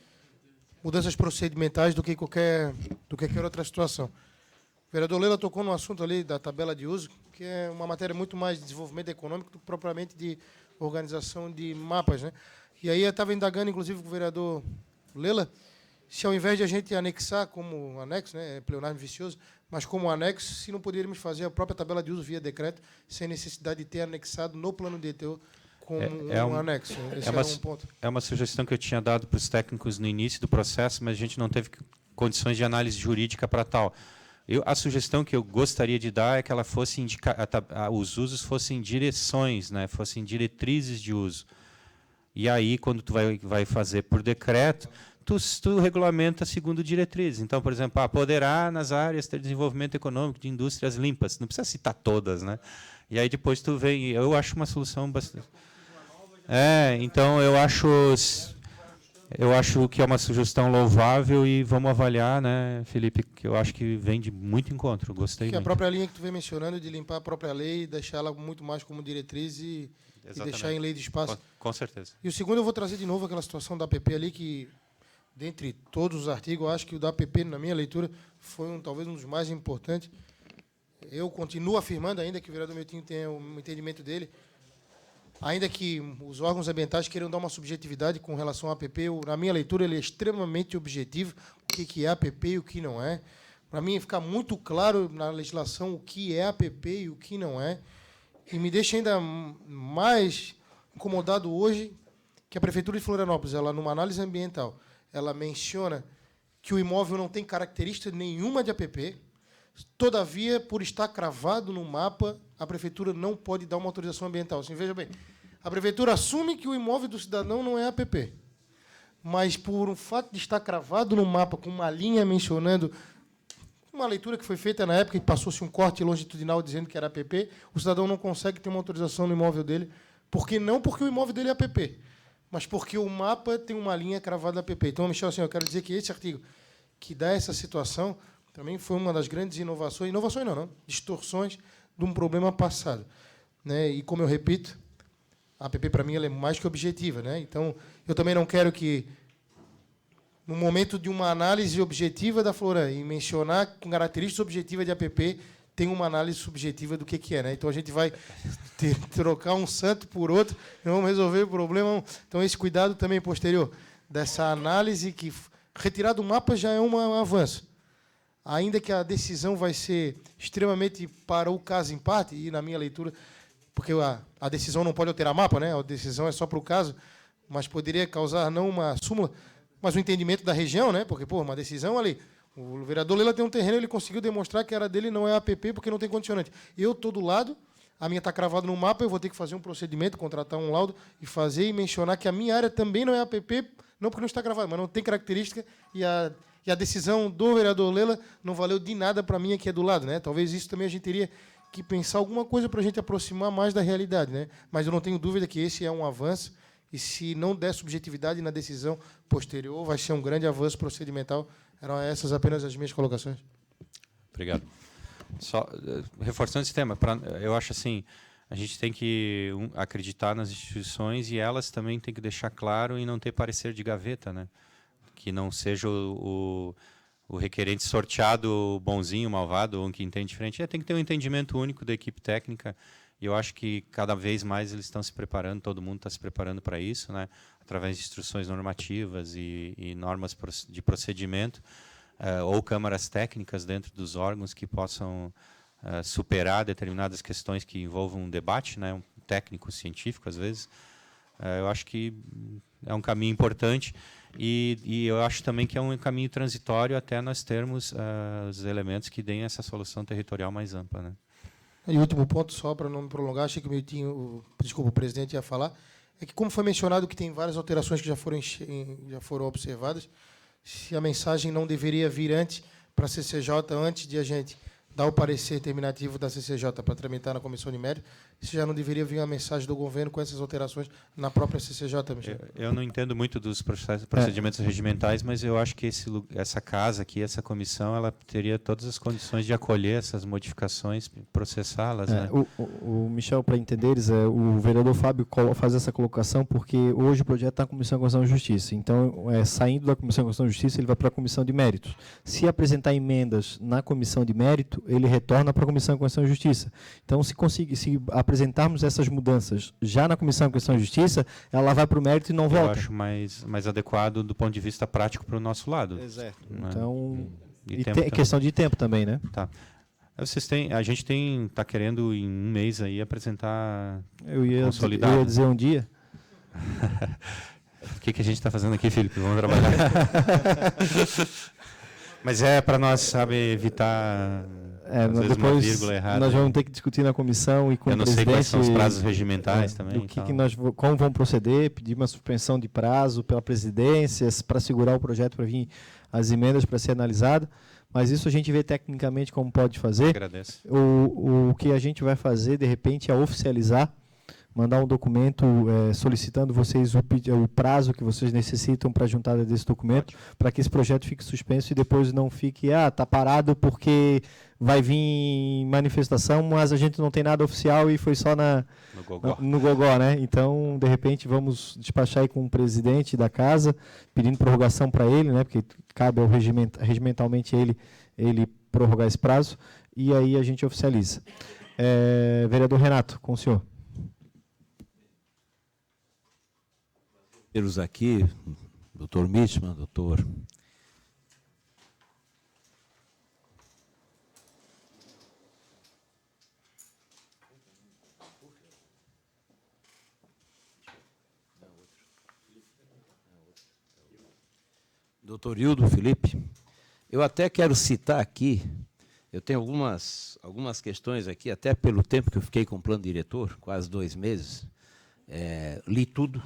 mudanças procedimentais do que qualquer outra situação. O vereador Lela tocou no assunto ali da tabela de uso, que é uma matéria muito mais de desenvolvimento econômico do que propriamente de organização de mapas, né? E aí eu estava indagando, inclusive, com o vereador Lela, se ao invés de a gente anexar como anexo, né, pleonasmo vicioso, mas como anexo, se não poderíamos fazer a própria tabela de uso via decreto, sem necessidade de ter anexado no plano diretor como um anexo. Esse era um ponto. É uma sugestão que eu tinha dado para os técnicos no início do processo, mas a gente não teve condições de análise jurídica para tal. A sugestão que eu gostaria de dar é que ela fosse os usos fossem direções, né, fossem diretrizes de uso. E aí, quando tu vai fazer por decreto, tu regulamenta segundo diretrizes. Então, por exemplo, poderá nas áreas ter desenvolvimento econômico de indústrias limpas. Não precisa citar todas, né? E aí depois tu vem. Eu acho uma solução bastante. Então eu acho que é uma sugestão louvável e vamos avaliar, né, Felipe? Que eu acho que vem de muito encontro. Gostei Que a muito. própria linha que tu vem mencionando de limpar a própria lei, deixar ela muito mais como diretriz e deixar em lei de espaço. Com certeza. E o segundo, eu vou trazer de novo aquela situação da APP ali, que, dentre todos os artigos, eu acho que o da APP, na minha leitura, foi talvez um dos mais importantes. Eu continuo afirmando, ainda que o vereador Miltinho tenha o entendimento dele, ainda que os órgãos ambientais queiram dar uma subjetividade com relação à APP, na minha leitura, ele é extremamente objetivo, o que é APP e o que não é. Para mim, fica muito claro na legislação o que é APP e o que não é. E me deixa ainda mais incomodado hoje que a Prefeitura de Florianópolis, ela, numa análise ambiental, ela menciona que o imóvel não tem característica nenhuma de APP. Todavia, por estar cravado no mapa, a Prefeitura não pode dar uma autorização ambiental. Assim, veja bem, a Prefeitura assume que o imóvel do cidadão não é APP. Mas, por um fato de estar cravado no mapa, com uma linha mencionando uma leitura que foi feita na época e passou-se um corte longitudinal dizendo que era APP, o cidadão não consegue ter uma autorização no imóvel dele. Não porque o imóvel dele é APP, mas porque o mapa tem uma linha cravada APP. Então, Michel, assim, eu quero dizer que esse artigo que dá essa situação também foi uma das grandes inovações distorções de um problema passado, né? E, como eu repito, a APP, para mim, ela é mais que objetiva, né? Então, eu também não quero que, no momento de uma análise objetiva da Floran, e mencionar com características objetivas de APP, tem uma análise subjetiva do que é, né? Então, a gente vai trocar um santo por outro, e vamos resolver o problema. Então, esse cuidado também posterior dessa análise, que retirar do mapa já é um avanço. Ainda que a decisão vai ser extremamente para o caso em parte, e na minha leitura, porque a decisão não pode alterar mapa, né? A decisão é só para o caso, mas poderia causar não uma súmula, mas um entendimento da região, né? Porque, uma decisão ali, o vereador Lela tem um terreno, ele conseguiu demonstrar que era dele, não é APP, porque não tem condicionante. Eu estou do lado, a minha está cravada no mapa, eu vou ter que fazer um procedimento, contratar um laudo e fazer e mencionar que a minha área também não é APP, não porque não está gravada, mas não tem característica, e a decisão do vereador Lela não valeu de nada para mim aqui do lado, né? Talvez isso também a gente teria que pensar alguma coisa para a gente aproximar mais da realidade, né? Mas eu não tenho dúvida que esse é um avanço, e se não der subjetividade na decisão posterior, vai ser um grande avanço procedimental. Eram essas apenas as minhas colocações. Obrigado. Só reforçando esse tema, eu acho assim, a gente tem que acreditar nas instituições e elas também têm que deixar claro e não ter parecer de gaveta, né? Que não seja o requerente sorteado bonzinho, malvado, ou que entende diferente. Tem que ter um entendimento único da equipe técnica E eu acho que cada vez mais eles estão se preparando, todo mundo está se preparando para isso, né? Através de instruções normativas e normas de procedimento, ou câmaras técnicas dentro dos órgãos que possam superar determinadas questões que envolvam um debate, né? Um técnico, científico, às vezes. Eu acho que é um caminho importante e eu acho também que é um caminho transitório até nós termos os elementos que deem essa solução territorial mais ampla, né? E o último ponto, só para não me prolongar, achei que o presidente ia falar, é que como foi mencionado que tem várias alterações que já foram observadas, se a mensagem não deveria vir antes para a CCJ, antes de a gente dar o parecer terminativo da CCJ para tramitar na Comissão de Mérito, se já não deveria vir a mensagem do governo com essas alterações na própria CCJ, Michel? Eu não entendo muito dos procedimentos regimentais, mas eu acho que essa casa aqui, essa comissão, ela teria todas as condições de acolher essas modificações, processá-las. Né? O Michel, para entenderes, o vereador Fábio faz essa colocação porque hoje o projeto está na Comissão de Constituição e Justiça. Então, saindo da Comissão de Constituição e Justiça, ele vai para a Comissão de Méritos. Se apresentar emendas na Comissão de Mérito, ele retorna para a Comissão de Constituição e Justiça. Então, se apresentarmos essas mudanças já na Comissão de Constituição e Justiça, ela vai para o mérito e não volta. Eu acho mais adequado do ponto de vista prático para o nosso lado. Exato. Né? Então, E questão de tempo também, né? Tá. A gente está querendo em um mês aí apresentar consolidado. Eu ia dizer um dia. O que a gente está fazendo aqui, Felipe? Vamos trabalhar. Mas é para nós, sabe, evitar depois uma vírgula errada. Nós vamos ter que discutir na comissão e com o presidente. Eu não sei quais são os prazos regimentais também. Como vamos proceder, pedir uma suspensão de prazo pela presidência para segurar o projeto para vir as emendas para ser analisado. Mas isso a gente vê tecnicamente como pode fazer. Agradeço. O que a gente vai fazer, de repente, é oficializar, mandar um documento solicitando vocês o prazo que vocês necessitam para a juntada desse documento, para que esse projeto fique suspenso e depois não fique, está parado porque vai vir manifestação, mas a gente não tem nada oficial e foi só no gogó, né? Então, de repente, vamos despachar aí com o presidente da casa, pedindo prorrogação para ele, né? Porque cabe ao regimentalmente ele prorrogar esse prazo, e aí a gente oficializa. Vereador Renato, com o senhor. Temos aqui, doutor Mitchman, doutor Hildo Felipe. Eu até quero citar aqui, eu tenho algumas questões aqui, até pelo tempo que eu fiquei com o plano diretor, quase 2 meses, li tudo.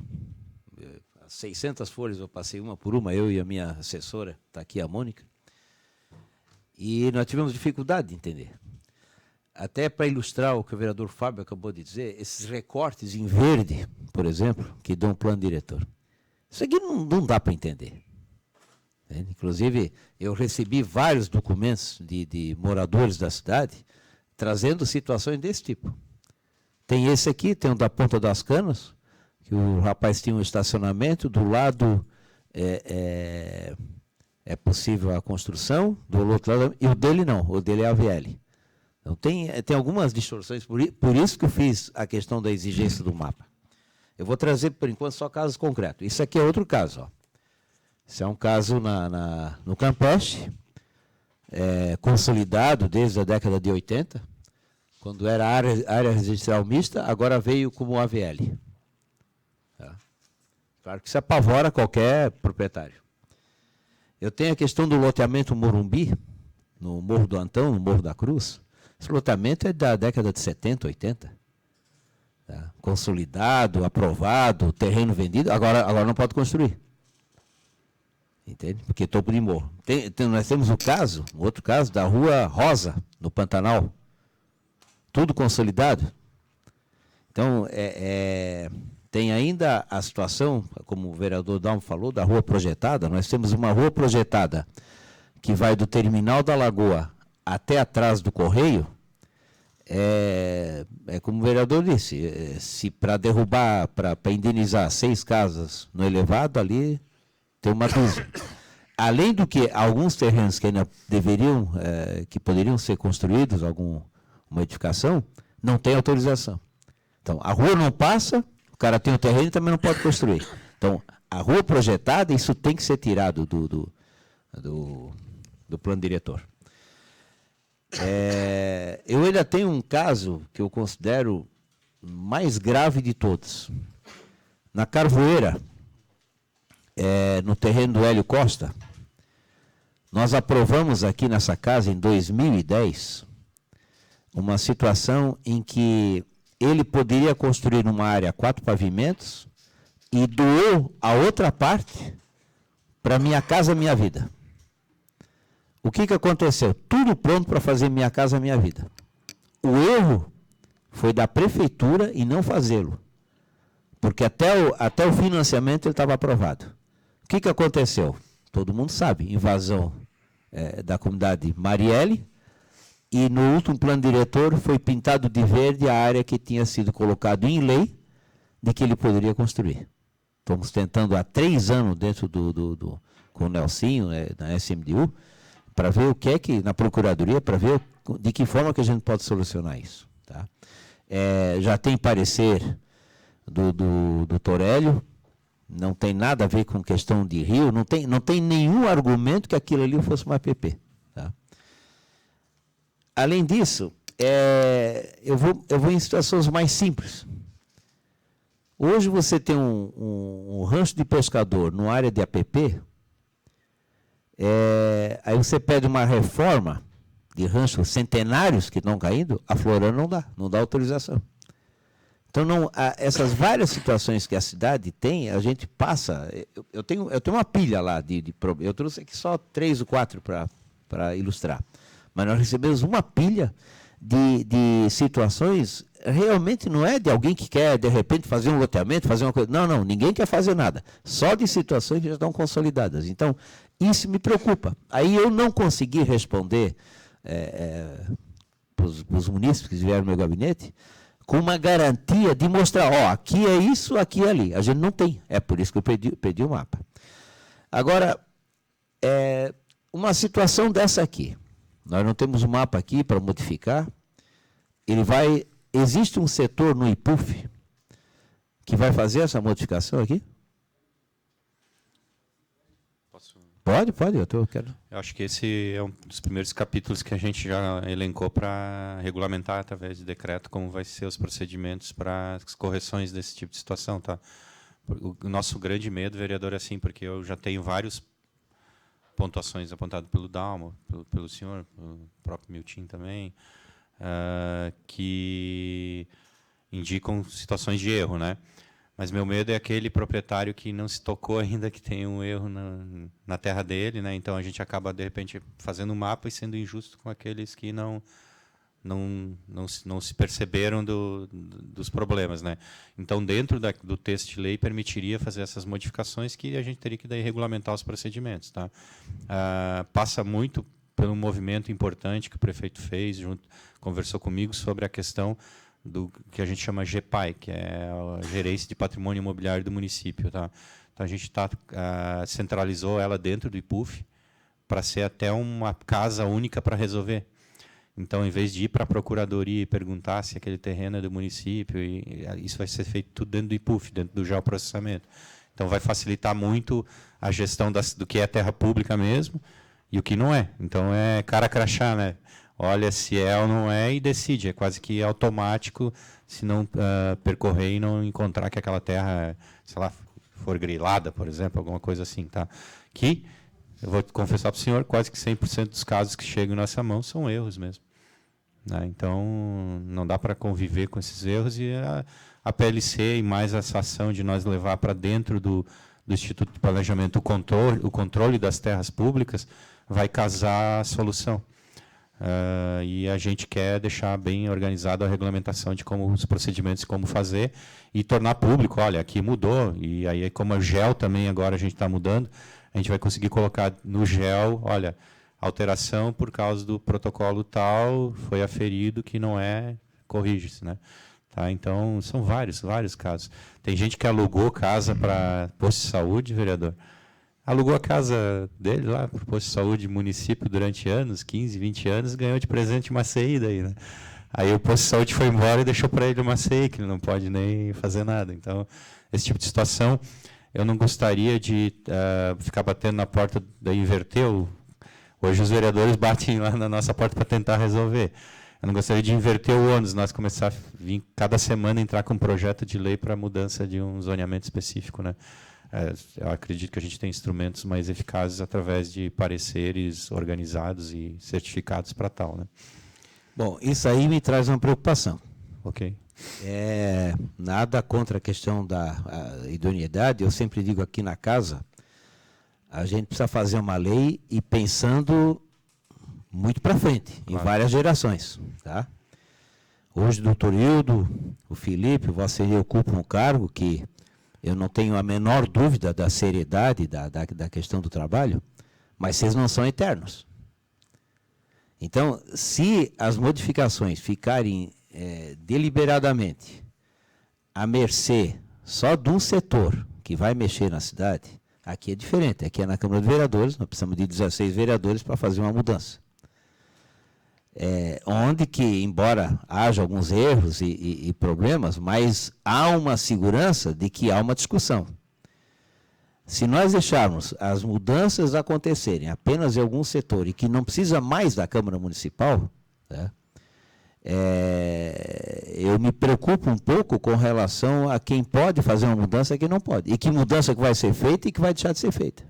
600 folhas, eu passei uma por uma, eu e a minha assessora, está aqui a Mônica, e nós tivemos dificuldade de entender. Até para ilustrar o que o vereador Fábio acabou de dizer, esses recortes em verde, por exemplo, que dão um plano diretor, isso aqui não dá para entender. Inclusive, eu recebi vários documentos de moradores da cidade, trazendo situações desse tipo. Tem esse aqui, tem o da Ponta das Canas, que o rapaz tinha um estacionamento, do lado é possível a construção, do outro lado, e o dele não, o dele é a AVL. Então tem algumas distorções, por isso que eu fiz a questão da exigência do mapa. Eu vou trazer, por enquanto, só casos concretos. Isso aqui é outro caso. Ó. Isso é um caso no Campeche, consolidado desde a década de 80, quando era área residencial mista, agora veio como AVL. Claro que isso apavora qualquer proprietário. Eu tenho a questão do loteamento Morumbi, no Morro do Antão, no Morro da Cruz. Esse loteamento é da década de 70, 80. Tá? Consolidado, aprovado, terreno vendido, agora não pode construir. Entende? Porque topo de morro. Nós temos um outro caso, da Rua Rosa, no Pantanal. Tudo consolidado. Então, tem ainda a situação, como o vereador Dalmo falou, da rua projetada. Nós temos uma rua projetada que vai do terminal da Lagoa até atrás do Correio. Como o vereador disse, se para derrubar, para indenizar 6 casas no elevado, ali tem uma dúzia. Além do que, alguns terrenos que ainda que poderiam ser construídos, alguma edificação, não tem autorização. Então, a rua não passa, o cara tem o terreno e também não pode construir. Então, a rua projetada, isso tem que ser tirado do plano diretor. Eu ainda tenho um caso que eu considero mais grave de todos. Na Carvoeira, no terreno do Hélio Costa, nós aprovamos aqui nessa casa, em 2010, uma situação em que ele poderia construir numa área 4 pavimentos e doou a outra parte para Minha Casa Minha Vida. O que aconteceu? Tudo pronto para fazer Minha Casa Minha Vida. O erro foi da prefeitura em não fazê-lo, porque até o financiamento ele estava aprovado. O que aconteceu? Todo mundo sabe, invasão da comunidade Marielle, e no último plano diretor foi pintado de verde a área que tinha sido colocado em lei de que ele poderia construir. Estamos tentando há 3 anos dentro com o Nelsinho, na SMDU, para ver o que é que, na Procuradoria, para ver de que forma que a gente pode solucionar isso. Tá? Já tem parecer do Torélio, não tem nada a ver com questão de rio, não tem nenhum argumento que aquilo ali fosse uma APP. Tá? Além disso, eu vou em situações mais simples. Hoje você tem um rancho de pescador numa área de APP, aí você pede uma reforma de ranchos centenários que estão caindo, a Florana não dá autorização. Então, essas várias situações que a cidade tem, a gente passa. Eu tenho uma pilha lá eu trouxe aqui só 3 ou 4 para ilustrar. Mas nós recebemos uma pilha de situações, realmente não é de alguém que quer, de repente, fazer um loteamento, fazer uma coisa. Não, ninguém quer fazer nada. Só de situações que já estão consolidadas. Então, isso me preocupa. Aí eu não consegui responder para os munícipes que vieram no meu gabinete com uma garantia de mostrar, aqui é isso, aqui é ali. A gente não tem. É por isso que eu pedi o mapa. Agora, uma situação dessa aqui. Nós não temos um mapa aqui para modificar. Existe um setor no IPUF que vai fazer essa modificação aqui? Posso? Pode, eu quero. Eu acho que esse é um dos primeiros capítulos que a gente já elencou para regulamentar através de decreto como vai ser os procedimentos para as correções desse tipo de situação, tá? O nosso grande medo, vereador, é assim, porque eu já tenho várias pontuações apontadas pelo Dalmo, pelo senhor, pelo próprio Milton também, que indicam situações de erro, né? Mas meu medo é aquele proprietário que não se tocou ainda que tem um erro na terra dele, né? Então a gente acaba de repente fazendo um mapa e sendo injusto com aqueles que não se perceberam dos problemas, né? Então dentro do texto de lei permitiria fazer essas modificações que a gente teria que daí regulamentar os procedimentos, tá? Passa muito pelo movimento importante que o prefeito fez, conversou comigo sobre a questão do que a gente chama GPAI, que é a Gerência de Patrimônio Imobiliário do município. Tá? Então, a gente centralizou ela dentro do IPUF para ser até uma casa única para resolver. Então, em vez de ir para a Procuradoria e perguntar se aquele terreno é do município, isso vai ser feito tudo dentro do IPUF, dentro do geoprocessamento. Então, vai facilitar muito a gestão do que é terra pública mesmo e o que não é. Então, é cara crachá, né? Olha se é ou não é e decide. É quase que automático se não percorrer e não encontrar que aquela terra, sei lá, for grilada, por exemplo, alguma coisa assim. Tá? Que, eu vou confessar para o senhor, quase que 100% dos casos que chegam em nossa mão são erros mesmo. Né? Então, não dá para conviver com esses erros e a PLC e mais essa ação de nós levar para dentro do Instituto de Planejamento o controle das terras públicas vai casar a solução. E a gente quer deixar bem organizado a regulamentação de como os procedimentos, como fazer e tornar público, olha, aqui mudou, e aí como o GEL também agora a gente está mudando, a gente vai conseguir colocar no GEL, olha, alteração por causa do protocolo tal, foi aferido que não corrige-se, né? Tá? Então, são vários casos. Tem gente que alugou casa para posto de saúde, vereador, alugou a casa dele lá para o posto de saúde município durante anos, 15, 20 anos, ganhou de presente uma CI daí, né? Aí o posto de saúde foi embora e deixou para ele uma SEI, que ele não pode nem fazer nada. Então, esse tipo de situação, eu não gostaria de ficar batendo na porta, daí inverter. Hoje os vereadores batem lá na nossa porta para tentar resolver. Eu não gostaria de inverter o ônus, nós começar a vir cada semana entrar com um projeto de lei para mudança de um zoneamento específico, né? Eu acredito que a gente tem instrumentos mais eficazes através de pareceres organizados e certificados para tal, né? Bom, isso aí me traz uma preocupação. Ok. Nada contra a questão da idoneidade, eu sempre digo aqui na casa, a gente precisa fazer uma lei e pensando muito para frente, em várias gerações. Tá? Hoje o doutor Hildo, o Felipe, você ocupam um cargo que eu não tenho a menor dúvida da seriedade da questão do trabalho, mas vocês não são eternos. Então, se as modificações ficarem deliberadamente à mercê só de um setor que vai mexer na cidade, aqui é diferente. Aqui é na Câmara de Vereadores, nós precisamos de 16 vereadores para fazer uma mudança. Onde que, embora haja alguns erros e problemas, mas há uma segurança de que há uma discussão. Se nós deixarmos as mudanças acontecerem apenas em algum setor e que não precisa mais da Câmara Municipal, né, eu me preocupo um pouco com relação a quem pode fazer uma mudança e quem não pode. E que mudança que vai ser feita e que vai deixar de ser feita.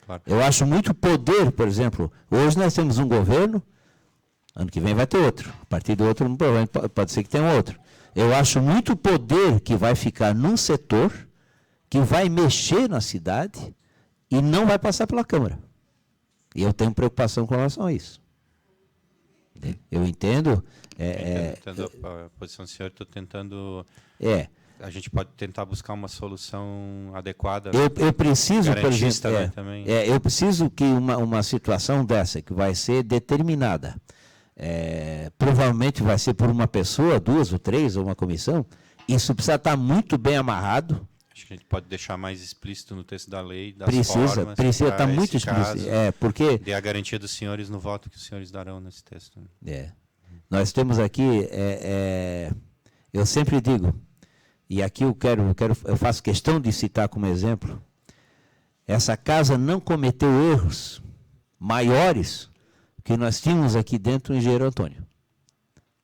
Claro. Eu acho muito poder, por exemplo, hoje nós temos um governo, ano que vem vai ter outro. A partir do outro, pode ser que tenha outro. Eu acho muito poder que vai ficar num setor que vai mexer na cidade e não vai passar pela Câmara. E eu tenho preocupação com relação a isso. Eu entendo. Entendo a posição do senhor, estou tentando... A gente pode tentar buscar uma solução adequada. Eu preciso, por exemplo, né, também. Eu preciso que uma situação dessa, que vai ser determinada, provavelmente vai ser por uma pessoa, duas ou três, ou uma comissão, isso precisa estar muito bem amarrado. Acho que a gente pode deixar mais explícito no texto da lei, das Precisa estar muito explícito. Porque dê a garantia dos senhores no voto que os senhores darão nesse texto. Nós temos aqui, eu sempre digo, e aqui eu faço questão de citar como exemplo, essa casa não cometeu erros maiores que nós tínhamos aqui dentro do Engenheiro Antônio.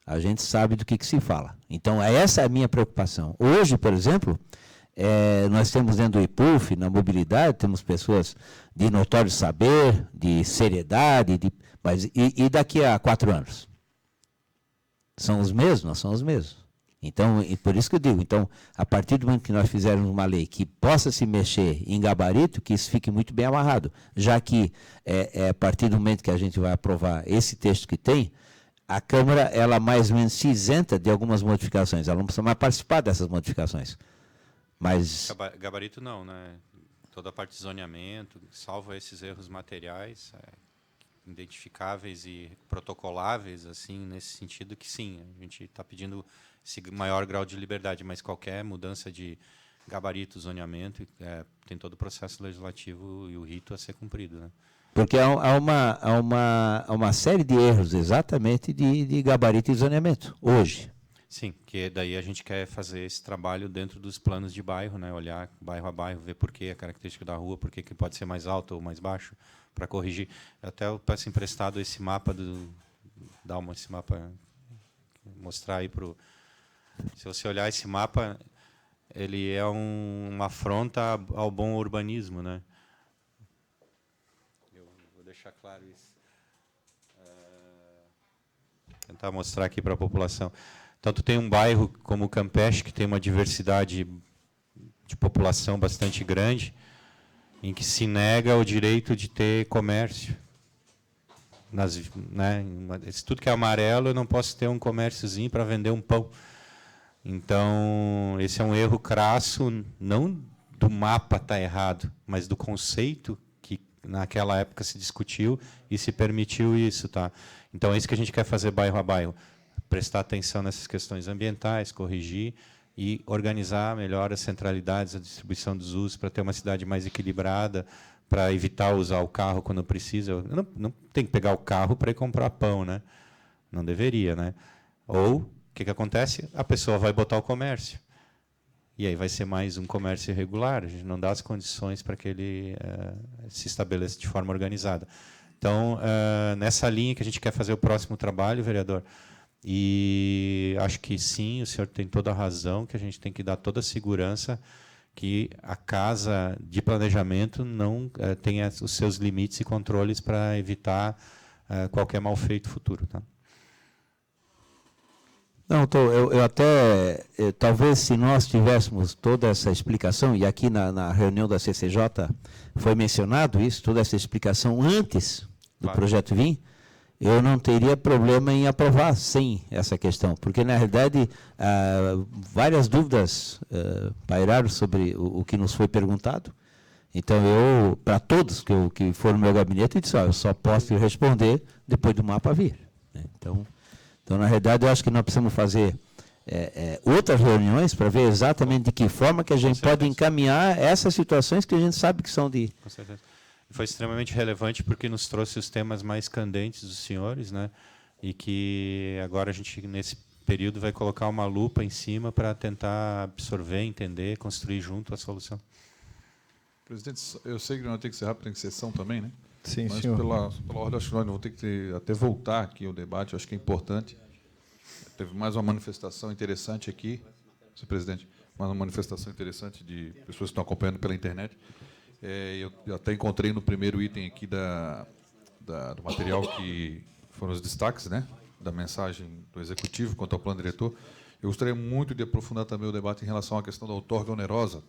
A gente sabe do que se fala. Então, essa é a minha preocupação. Hoje, por exemplo, nós temos dentro do IPUF, na mobilidade, temos pessoas de notório saber, de seriedade, e daqui a 4 anos? São os mesmos? Não são os mesmos. Então, e por isso que eu digo, então, a partir do momento que nós fizermos uma lei que possa se mexer em gabarito, que isso fique muito bem amarrado, já que a partir do momento que a gente vai aprovar esse texto que tem, a Câmara, ela mais ou menos se isenta de algumas modificações, ela não precisa mais participar dessas modificações. Mas... Gabarito não, né? Toda a parte de zoneamento, salvo esses erros materiais, identificáveis e protocoláveis, assim, nesse sentido que sim, a gente está pedindo esse maior grau de liberdade, mas qualquer mudança de gabarito, zoneamento, tem todo o processo legislativo e o rito a ser cumprido, né? Porque há uma série de erros exatamente de gabarito e zoneamento, hoje. Sim, que daí a gente quer fazer esse trabalho dentro dos planos de bairro, né? Olhar bairro a bairro, ver por que a característica da rua, por que pode ser mais alto ou mais baixo, para corrigir. Até eu peço emprestado esse mapa, esse mapa, mostrar aí para o... Se você olhar esse mapa, ele é uma afronta ao bom urbanismo, né? Eu vou deixar claro isso. Tentar mostrar aqui para a população. Então, tu tem um bairro como o Campeche, que tem uma diversidade de população bastante grande, em que se nega o direito de ter comércio. Tudo que é amarelo, eu não posso ter um comérciozinho para vender um pão. Então, esse é um erro crasso, não do mapa estar errado, mas do conceito que naquela época se discutiu e se permitiu isso. Tá? Então, é isso que a gente quer fazer bairro a bairro. Prestar atenção nessas questões ambientais, corrigir e organizar melhor as centralidades, a distribuição dos usos para ter uma cidade mais equilibrada, para evitar usar o carro quando precisa. Não tem que pegar o carro para ir comprar pão, né? Não deveria, né? Ou, o que acontece? A pessoa vai botar o comércio. E aí vai ser mais um comércio irregular. A gente não dá as condições para que ele se estabeleça de forma organizada. Então, nessa linha que a gente quer fazer o próximo trabalho, vereador, e acho que sim, o senhor tem toda a razão, que a gente tem que dar toda a segurança que a casa de planejamento não tenha os seus limites e controles para evitar qualquer mal feito futuro. Tá? Não, eu até, talvez se nós tivéssemos toda essa explicação, e aqui na reunião da CCJ foi mencionado isso, toda essa explicação antes do projeto vir, eu não teria problema em aprovar sem essa questão, porque, na realidade, várias dúvidas pairaram sobre o que nos foi perguntado. Então, eu, para todos que foram no meu gabinete, eu disse, eu só posso responder depois do mapa vir. Né? Então, na realidade, eu acho que nós precisamos fazer outras reuniões para ver exatamente de que forma que a gente pode encaminhar essas situações que a gente sabe que são de... Com certeza. Foi extremamente relevante porque nos trouxe os temas mais candentes dos senhores, né? E que agora a gente, nesse período, vai colocar uma lupa em cima para tentar absorver, entender, construir junto a solução. Presidente, eu sei que não tem que ser rápido, tem que ser sessão também, né? Sim, mas senhor. Pela ordem, acho que nós vamos ter que até voltar aqui ao debate, eu acho que é importante. Teve mais uma manifestação interessante aqui, senhor presidente, mais uma manifestação interessante de pessoas que estão acompanhando pela internet. Eu até encontrei no primeiro item aqui do material que foram os destaques, né, da mensagem do Executivo quanto ao plano diretor. Eu gostaria muito de aprofundar também o debate em relação à questão da outorga onerosa,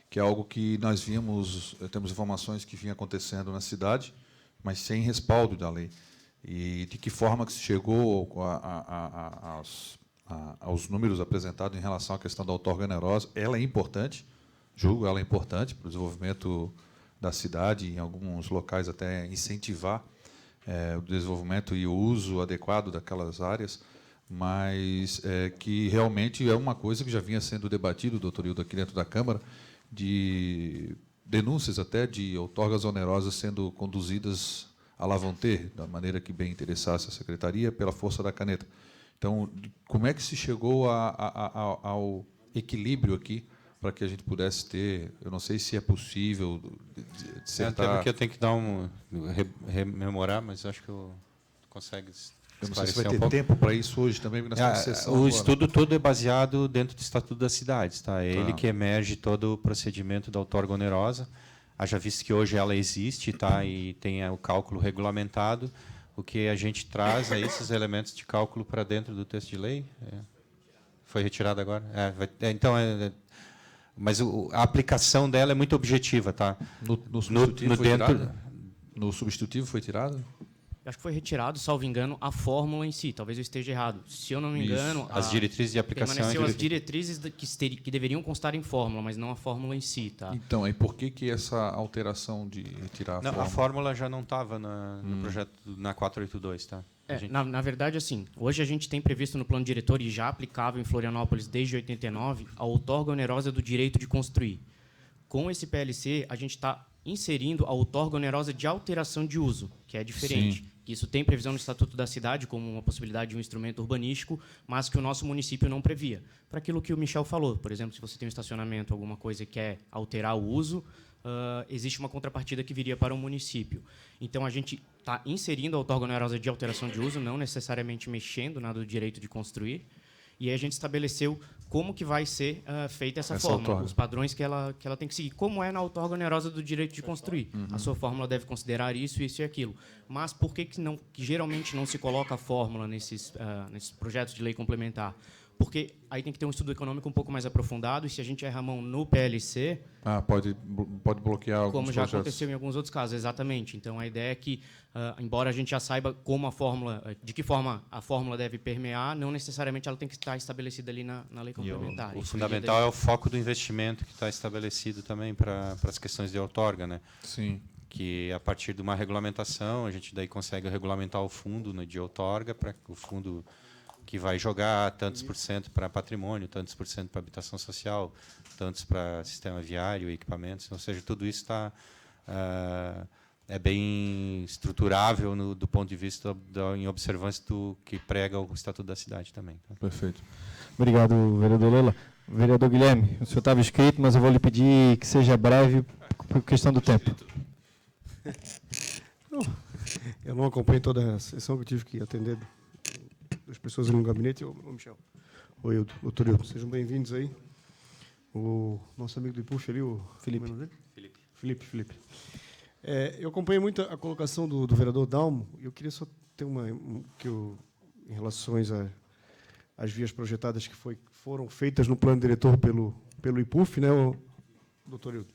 que é algo que nós temos informações que vinha acontecendo na cidade, mas sem respaldo da lei. E de que forma que se chegou aos números apresentados em relação à questão da outorga onerosa. Ela é importante, julgo ela é importante para o desenvolvimento da cidade, em alguns locais até incentivar o desenvolvimento e o uso adequado daquelas áreas, mas que realmente é uma coisa que já vinha sendo debatido, doutor Hildo, aqui dentro da Câmara, de denúncias até de outorgas onerosas sendo conduzidas à lá vão ter, da maneira que bem interessasse a Secretaria, pela força da caneta. Então, como é que se chegou ao equilíbrio aqui para que a gente pudesse ter, eu não sei se é possível dissertar... Até porque eu tenho que dar rememorar, mas acho que eu consegue eu não sei se esclarecer vai ter pouco. tempo para isso hoje também, porque nós temos sessão O agora. estudo todo é baseado dentro do Estatuto das Cidades. Tá? É ele que emerge todo o procedimento da outorga onerosa. Haja visto que hoje ela existe, tá? E tem o cálculo regulamentado. O que a gente traz é esses elementos de cálculo para dentro do texto de lei. Foi retirado agora? Mas a aplicação dela é muito objetiva. Tá? No substitutivo foi tirado? No substitutivo foi tirado? Acho que foi retirado, salvo engano, a fórmula em si. Talvez eu esteja errado. Se eu não me engano... As diretrizes de aplicação... Permaneceu as diretrizes que deveriam constar em fórmula, mas não a fórmula em si. Tá? Então, e por que essa alteração de retirar a fórmula? A fórmula já não estava no projeto, na 482. Tá? Na verdade, assim, hoje a gente tem previsto no plano diretor e já aplicável em Florianópolis desde 89 a outorga onerosa do direito de construir. Com esse PLC, a gente está inserindo a outorga onerosa de alteração de uso, que é diferente. Sim. Isso tem previsão no Estatuto da Cidade como uma possibilidade de um instrumento urbanístico, mas que o nosso município não previa. Para aquilo que o Michel falou, por exemplo, se você tem um estacionamento, alguma coisa que quer alterar o uso, existe uma contrapartida que viria para o município. Então, a gente está inserindo a outorga onerosa de alteração de uso, não necessariamente mexendo nada do direito de construir, e aí a gente estabeleceu como que vai ser feita essa fórmula, outorga. os padrões que ela tem que seguir, como é na outorga onerosa do direito de construir. A sua fórmula deve considerar isso, isso e aquilo. Mas por que geralmente não se coloca a fórmula nesses projetos de lei complementar? Porque aí tem que ter um estudo econômico um pouco mais aprofundado, e se a gente erra a mão no PLC... pode bloquear alguns como já projetos. aconteceu em alguns outros casos, exatamente. Então, a ideia é que, embora a gente já saiba como a fórmula, de que forma a fórmula deve permear, não necessariamente ela tem que estar estabelecida ali na lei complementar. O fundamental é o foco do investimento que está estabelecido também para as questões de outorga, né? Sim. Que a partir de uma regulamentação a gente daí consegue regulamentar o fundo, né, de outorga, para o fundo que vai jogar tantos por cento para patrimônio, tantos por cento para habitação social, tantos para sistema viário e equipamentos. Ou seja, tudo isso está é bem estruturável do ponto de vista em observância do que prega o Estatuto da Cidade também. Tá? Perfeito. Obrigado, vereador Lela. Vereador Guilherme, o senhor estava inscrito, mas eu vou lhe pedir que seja breve por questão do tempo. Eu não acompanhei toda a sessão que eu tive que atender das pessoas ali no gabinete. Ô, Michel. Oi, doutor Hildo. Sejam bem-vindos aí. O nosso amigo do IPUF ali, o Felipe. Felipe. Eu acompanhei muito a colocação do vereador Dalmo. Eu queria só ter em relação às vias projetadas que foram feitas no plano diretor pelo IPUF, né, doutor Hildo?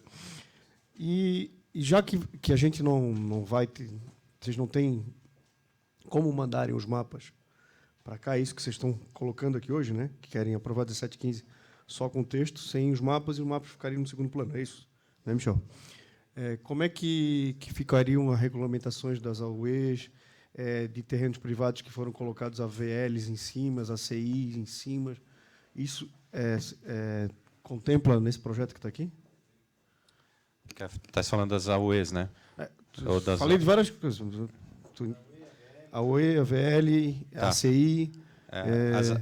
E já que a gente não vai ter, vocês não têm como mandarem os mapas para cá, é isso que vocês estão colocando aqui hoje, né? Que querem aprovar 1715 só com texto, sem os mapas, e os mapas ficariam no segundo plano. É isso, né, Michel? Como é que ficariam as regulamentações das AUEs, de terrenos privados que foram colocados AVLs em cima, as ACIs em cima? Isso contempla nesse projeto que está aqui? Está falando das AUEs, né? Falei de várias coisas. AUE, AVL, tá. ACI...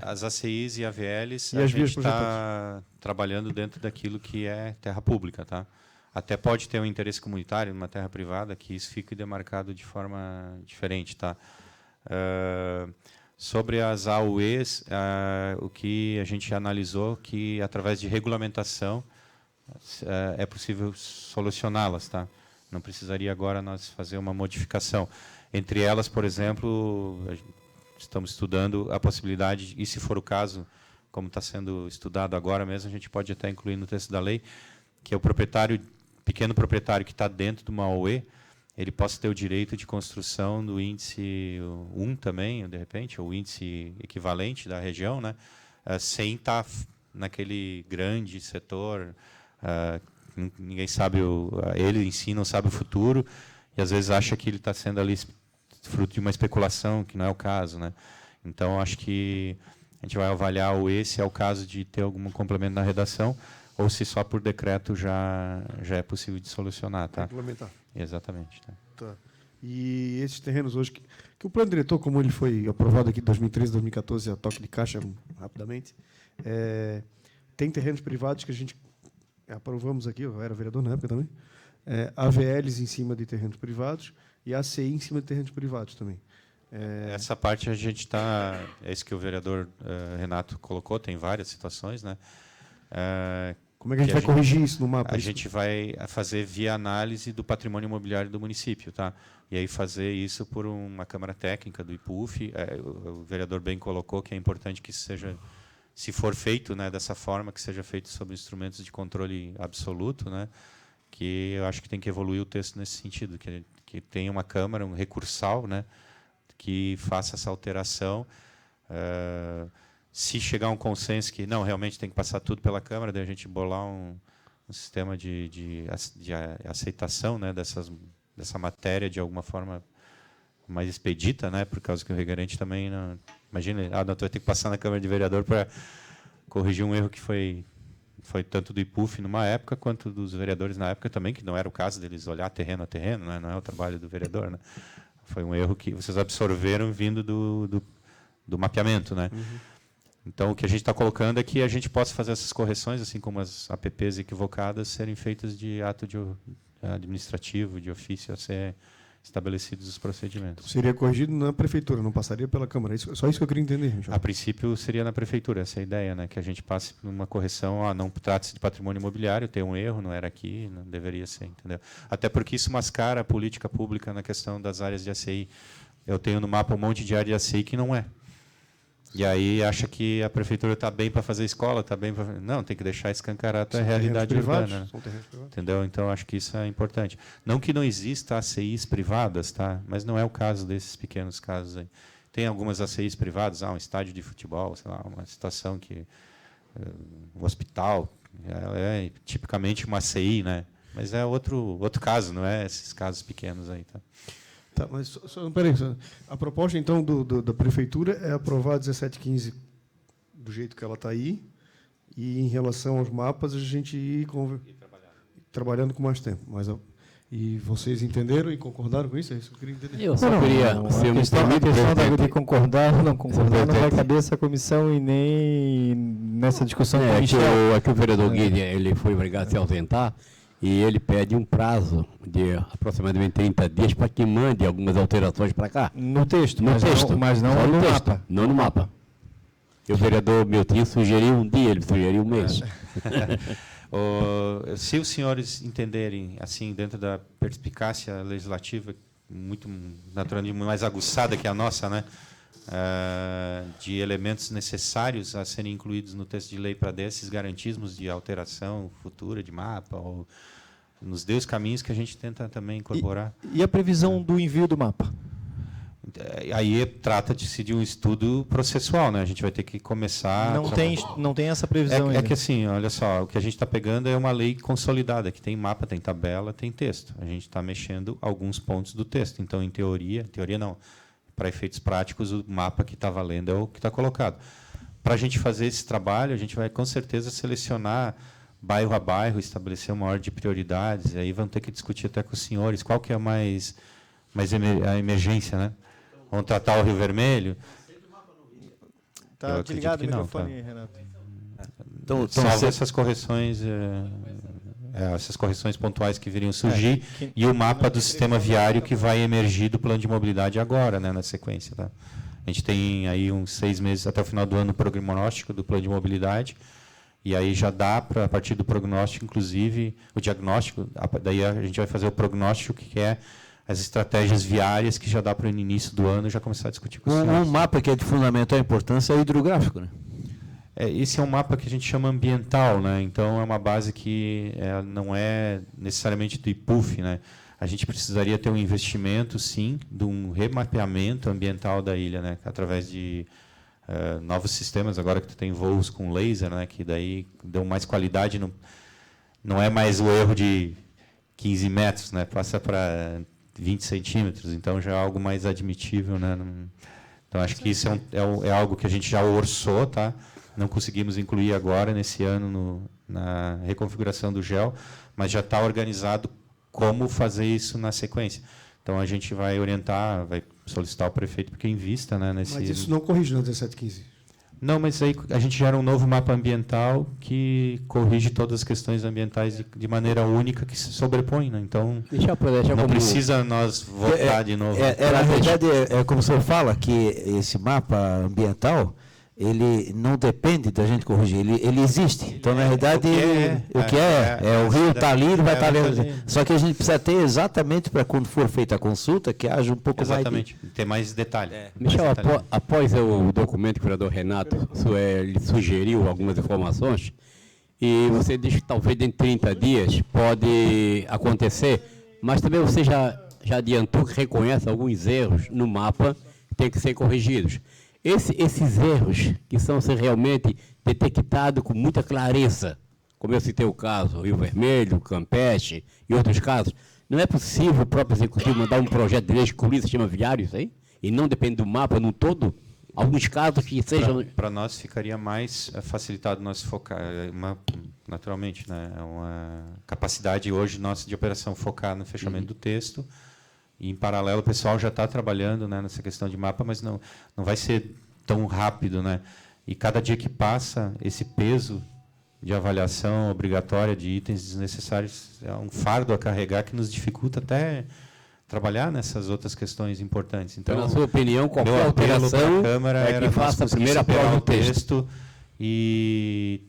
As ACIs e AVLs, e a as gente está trabalhando dentro daquilo que é terra pública. Tá? Até pode ter um interesse comunitário numa terra privada, que isso fique demarcado de forma diferente. Tá? Sobre as AUEs, o que a gente analisou que, através de regulamentação, é possível solucioná-las. Tá? Não precisaria agora nós fazer uma modificação. Entre elas, por exemplo, estamos estudando a possibilidade, e se for o caso, como está sendo estudado agora mesmo, a gente pode até incluir no texto da lei, que é o pequeno proprietário que está dentro de uma AUE, ele possa ter o direito de construção do índice 1 também, de repente, ou índice equivalente da região, né, sem estar naquele grande setor, ninguém sabe, ele em si não sabe o futuro, e às vezes acha que ele está sendo ali fruto de uma especulação, que não é o caso. Né? Então, acho que a gente vai avaliar se é o caso de ter algum complemento na redação, ou se só por decreto já é possível de solucionar. Tá? Complementar. Exatamente. Tá? Tá. E esses terrenos hoje, que o plano diretor, como ele foi aprovado aqui em 2013, 2014, a toque de caixa, rapidamente, tem terrenos privados que a gente aprovamos aqui, eu era vereador na época também, AVLs em cima de terrenos privados, e ACI em cima de terrenos privados também. Essa parte a gente está... É isso que o vereador Renato colocou, tem várias situações. Né? Como é que a gente vai corrigir isso no mapa? A gente vai fazer via análise do patrimônio imobiliário do município. Tá? E aí fazer isso por uma Câmara Técnica do IPUF. O vereador bem colocou que é importante que isso seja, se for feito, né, dessa forma, que seja feito sob instrumentos de controle absoluto, né? Que eu acho que tem que evoluir o texto nesse sentido, que tenha uma Câmara, um recursal, né, que faça essa alteração. Se chegar a um consenso que não, realmente tem que passar tudo pela Câmara, daí a gente bolar um sistema de aceitação, né, dessa matéria de alguma forma mais expedita, né, por causa que o regerente também não... Imagina, não, tu vai ter que passar na Câmara de Vereador para corrigir um erro que foi tanto do IPUF numa época, quanto dos vereadores na época também, que não era o caso deles olhar terreno a terreno, né? Não é o trabalho do vereador. Né? Foi um erro que vocês absorveram vindo do mapeamento. Né? Uhum. Então, o que a gente está colocando é que a gente possa fazer essas correções, assim como as APPs equivocadas, serem feitas de ato administrativo, de ofício, a ser estabelecidos os procedimentos. Seria corrigido na prefeitura, não passaria pela Câmara. Só isso que eu queria entender. A princípio seria na prefeitura, essa é a ideia, né? Que a gente passe por uma correção, não trata-se de patrimônio imobiliário, tem um erro, não era aqui, não deveria ser, entendeu? Até porque isso mascara a política pública na questão das áreas de ACI. Eu tenho no mapa um monte de área de ACI que não é. E aí acha que a prefeitura está bem para fazer escola, está bem para... Não, tem que deixar escancarar a realidade urbana. Entendeu? Então, acho que isso é importante. Não que não exista ACIs privadas, tá? Mas não é o caso desses pequenos casos aí. Tem algumas ACIs privadas, um estádio de futebol, sei lá, uma situação que... um hospital, é tipicamente uma ACI, né? Mas é outro caso, não é esses casos pequenos aí, tá? Tá, mas peraí, a proposta então da prefeitura é aprovar 1715 do jeito que ela está aí, e em relação aos mapas a gente ir trabalhando com mais tempo. Mas E vocês entenderam e concordaram com isso? É isso que eu queria entender. Eu só queria, se eu me permite, de concordar ou não concordar não vai presidente. caber essa comissão e nem nessa discussão com o É que, Michel. o vereador Guilherme, ele foi obrigado a se ausentar e ele pede um prazo de aproximadamente 30 dias para que mande algumas alterações para cá. No texto, No texto. mas não Só no texto, mapa. não no mapa. E o vereador Miltinho sugeriu um dia, ele sugeriu um mês. Se os senhores entenderem, assim, dentro da perspicácia legislativa, muito naturalmente mais aguçada que a nossa, né, de elementos necessários a serem incluídos no texto de lei para desses garantismos de alteração futura de mapa, ou nos dê os caminhos que a gente tenta também incorporar. E a previsão do envio do mapa? Aí trata-se de um estudo processual, né? A gente vai ter que começar... Não tem essa previsão ainda. É que assim, olha só, o que a gente está pegando é uma lei consolidada, que tem mapa, tem tabela, tem texto. A gente está mexendo alguns pontos do texto. Então, em teoria não, para efeitos práticos, o mapa que está valendo é o que está colocado. Para a gente fazer esse trabalho, a gente vai, com certeza, selecionar bairro a bairro, estabelecer uma ordem de prioridades, e aí vamos ter que discutir até com os senhores qual que é a emergência, né? Vamos tratar o Rio Vermelho? Está acredito ligado o que não, microfone, Renato? Então, Salvo essas correções pontuais que viriam surgir, e o mapa do sistema viário que vai emergir do plano de mobilidade agora, né, na sequência. Tá? A gente tem aí uns 6 meses, até o final do ano, o prognóstico do plano de mobilidade, e aí já dá para, a partir do prognóstico, inclusive, o diagnóstico, daí a gente vai fazer o prognóstico, que é as estratégias viárias, que já dá para, no início do ano, já começar a discutir com os senhores. Um mapa que é de fundamental importância é o hidrográfico, né? Esse é um mapa que a gente chama ambiental, né? Então é uma base que não é necessariamente do IPUF, né? A gente precisaria ter um investimento, sim, de um remapeamento ambiental da ilha, né? Através de novos sistemas, agora que tu tem voos com laser, né? Que daí dão mais qualidade, não é mais o erro de 15 metros, né? Passa para 20 centímetros, então já é algo mais admitível, né? Então acho que isso é algo que a gente já orçou, tá? Não conseguimos incluir agora, nesse ano, na reconfiguração do GEL, mas já está organizado como fazer isso na sequência. Então, a gente vai orientar, vai solicitar ao prefeito porque invista, né, nesse... Mas isso não corrige na 1715? Não, mas aí a gente gera um novo mapa ambiental que corrige todas as questões ambientais de maneira única, que se sobrepõe. Né? Então, não precisa nós votar de novo. Na verdade, como o senhor fala, que esse mapa ambiental, ele não depende da gente corrigir, ele existe. Então, na realidade, o rio está ali, ele vai estar ali. Só que a gente precisa ter exatamente para quando for feita a consulta, que haja um pouco mais de... ter mais detalhe. Michel, após o documento que o vereador Renato ele sugeriu algumas informações, e você diz que talvez em 30 dias pode acontecer, mas também você já adiantou que reconhece alguns erros no mapa que têm que ser corrigidos. Esses erros que são realmente detectados com muita clareza, como eu citei o caso Rio Vermelho, Campeche e outros casos, não é possível o próprio executivo mandar um projeto de lei que cobrir o sistema viário, isso aí? E não depende do mapa no todo? Alguns casos que sejam... Para nós ficaria mais facilitado nós focar, naturalmente, né, uma capacidade hoje nossa de operação focar no fechamento do texto. E, em paralelo, o pessoal já está trabalhando, né, nessa questão de mapa, mas não vai ser tão rápido. Né? E cada dia que passa, esse peso de avaliação obrigatória de itens desnecessários é um fardo a carregar que nos dificulta até trabalhar nessas outras questões importantes. Então, na sua opinião, qualquer alteração Câmara que faça a primeira prova do texto. E,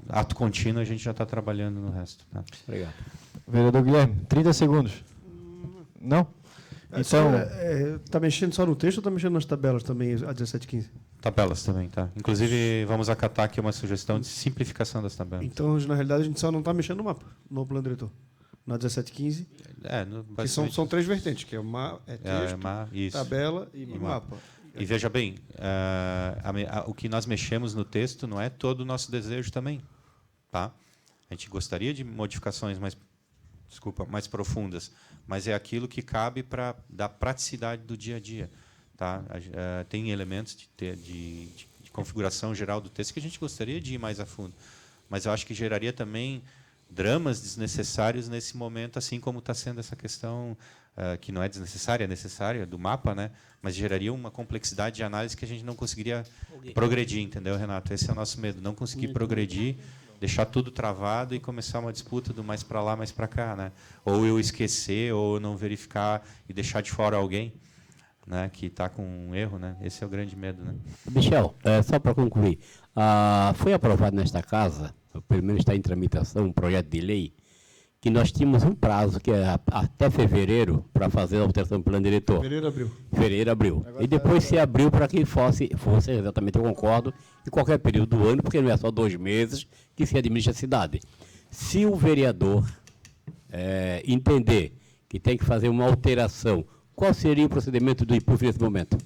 ato contínuo, a gente já está trabalhando no resto. Tá? Obrigado. Vereador Guilherme, 30 segundos. Não? Então, está mexendo só no texto ou está mexendo nas tabelas também, a 1715? Tabelas também, tá. Inclusive, vamos acatar aqui uma sugestão de simplificação das tabelas. Então, na realidade, a gente só não está mexendo no mapa, no plano diretor. Na 1715, que são 3 vertentes, que é texto, tabela e mapa. E veja bem, o que nós mexemos no texto não é todo o nosso desejo também. Tá? A gente gostaria de modificações mais profundas, mas é aquilo que cabe para dar praticidade do dia a dia. Tá? Tem elementos de configuração geral do texto que a gente gostaria de ir mais a fundo, mas eu acho que geraria também dramas desnecessários nesse momento, assim como está sendo essa questão que não é desnecessária, é necessária, do mapa, né? Mas geraria uma complexidade de análise que a gente não conseguiria progredir, entendeu, Renato? Esse é o nosso medo, não conseguir progredir, deixar tudo travado e começar uma disputa do mais para lá, mais para cá, né? Ou eu esquecer, ou não verificar e deixar de fora alguém, né, que está com um erro, né? Esse é o grande medo, né? Michel, só para concluir, foi aprovado nesta casa, pelo menos está em tramitação, um projeto de lei, que nós tínhamos um prazo, que é até fevereiro, para fazer a alteração do plano diretor. Fevereiro, abril. E depois se abriu para que fosse exatamente, eu concordo, em qualquer período do ano, porque não é só 2 meses que se administra a cidade. Se o vereador entender que tem que fazer uma alteração, qual seria o procedimento do IPUF nesse momento?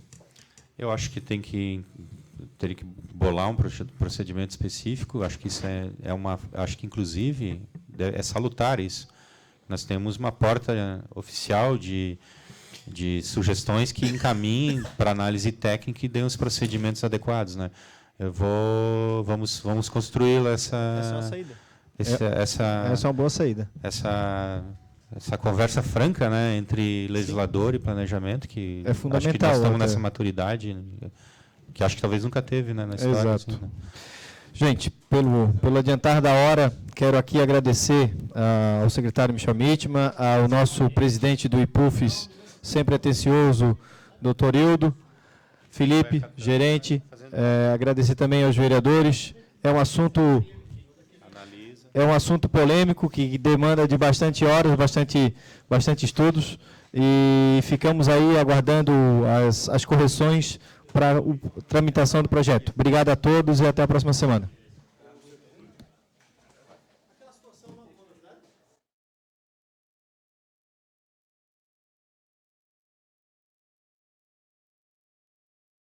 Eu acho que teria que bolar um procedimento específico. Acho que isso acho que inclusive é salutar isso. Nós temos uma porta oficial de sugestões que encaminhem para análise técnica e dê os procedimentos adequados, né? Vamos construir essa é uma saída. Essa é uma boa saída. Essa conversa franca, né, entre legislador e planejamento, que é fundamental. Acho que nós estamos nessa maturidade, que acho que talvez nunca teve, né, na história. Exato. Assim, né? Gente, pelo adiantar da hora, quero aqui agradecer ao secretário Michel Mittmann, ao nosso presidente do IPUFES, sempre atencioso, doutor Hildo, Felipe, gerente, agradecer também aos vereadores. É um assunto polêmico que demanda de bastante horas, bastante estudos, e ficamos aí aguardando as correções para a tramitação do projeto. Obrigado a todos e até a próxima semana.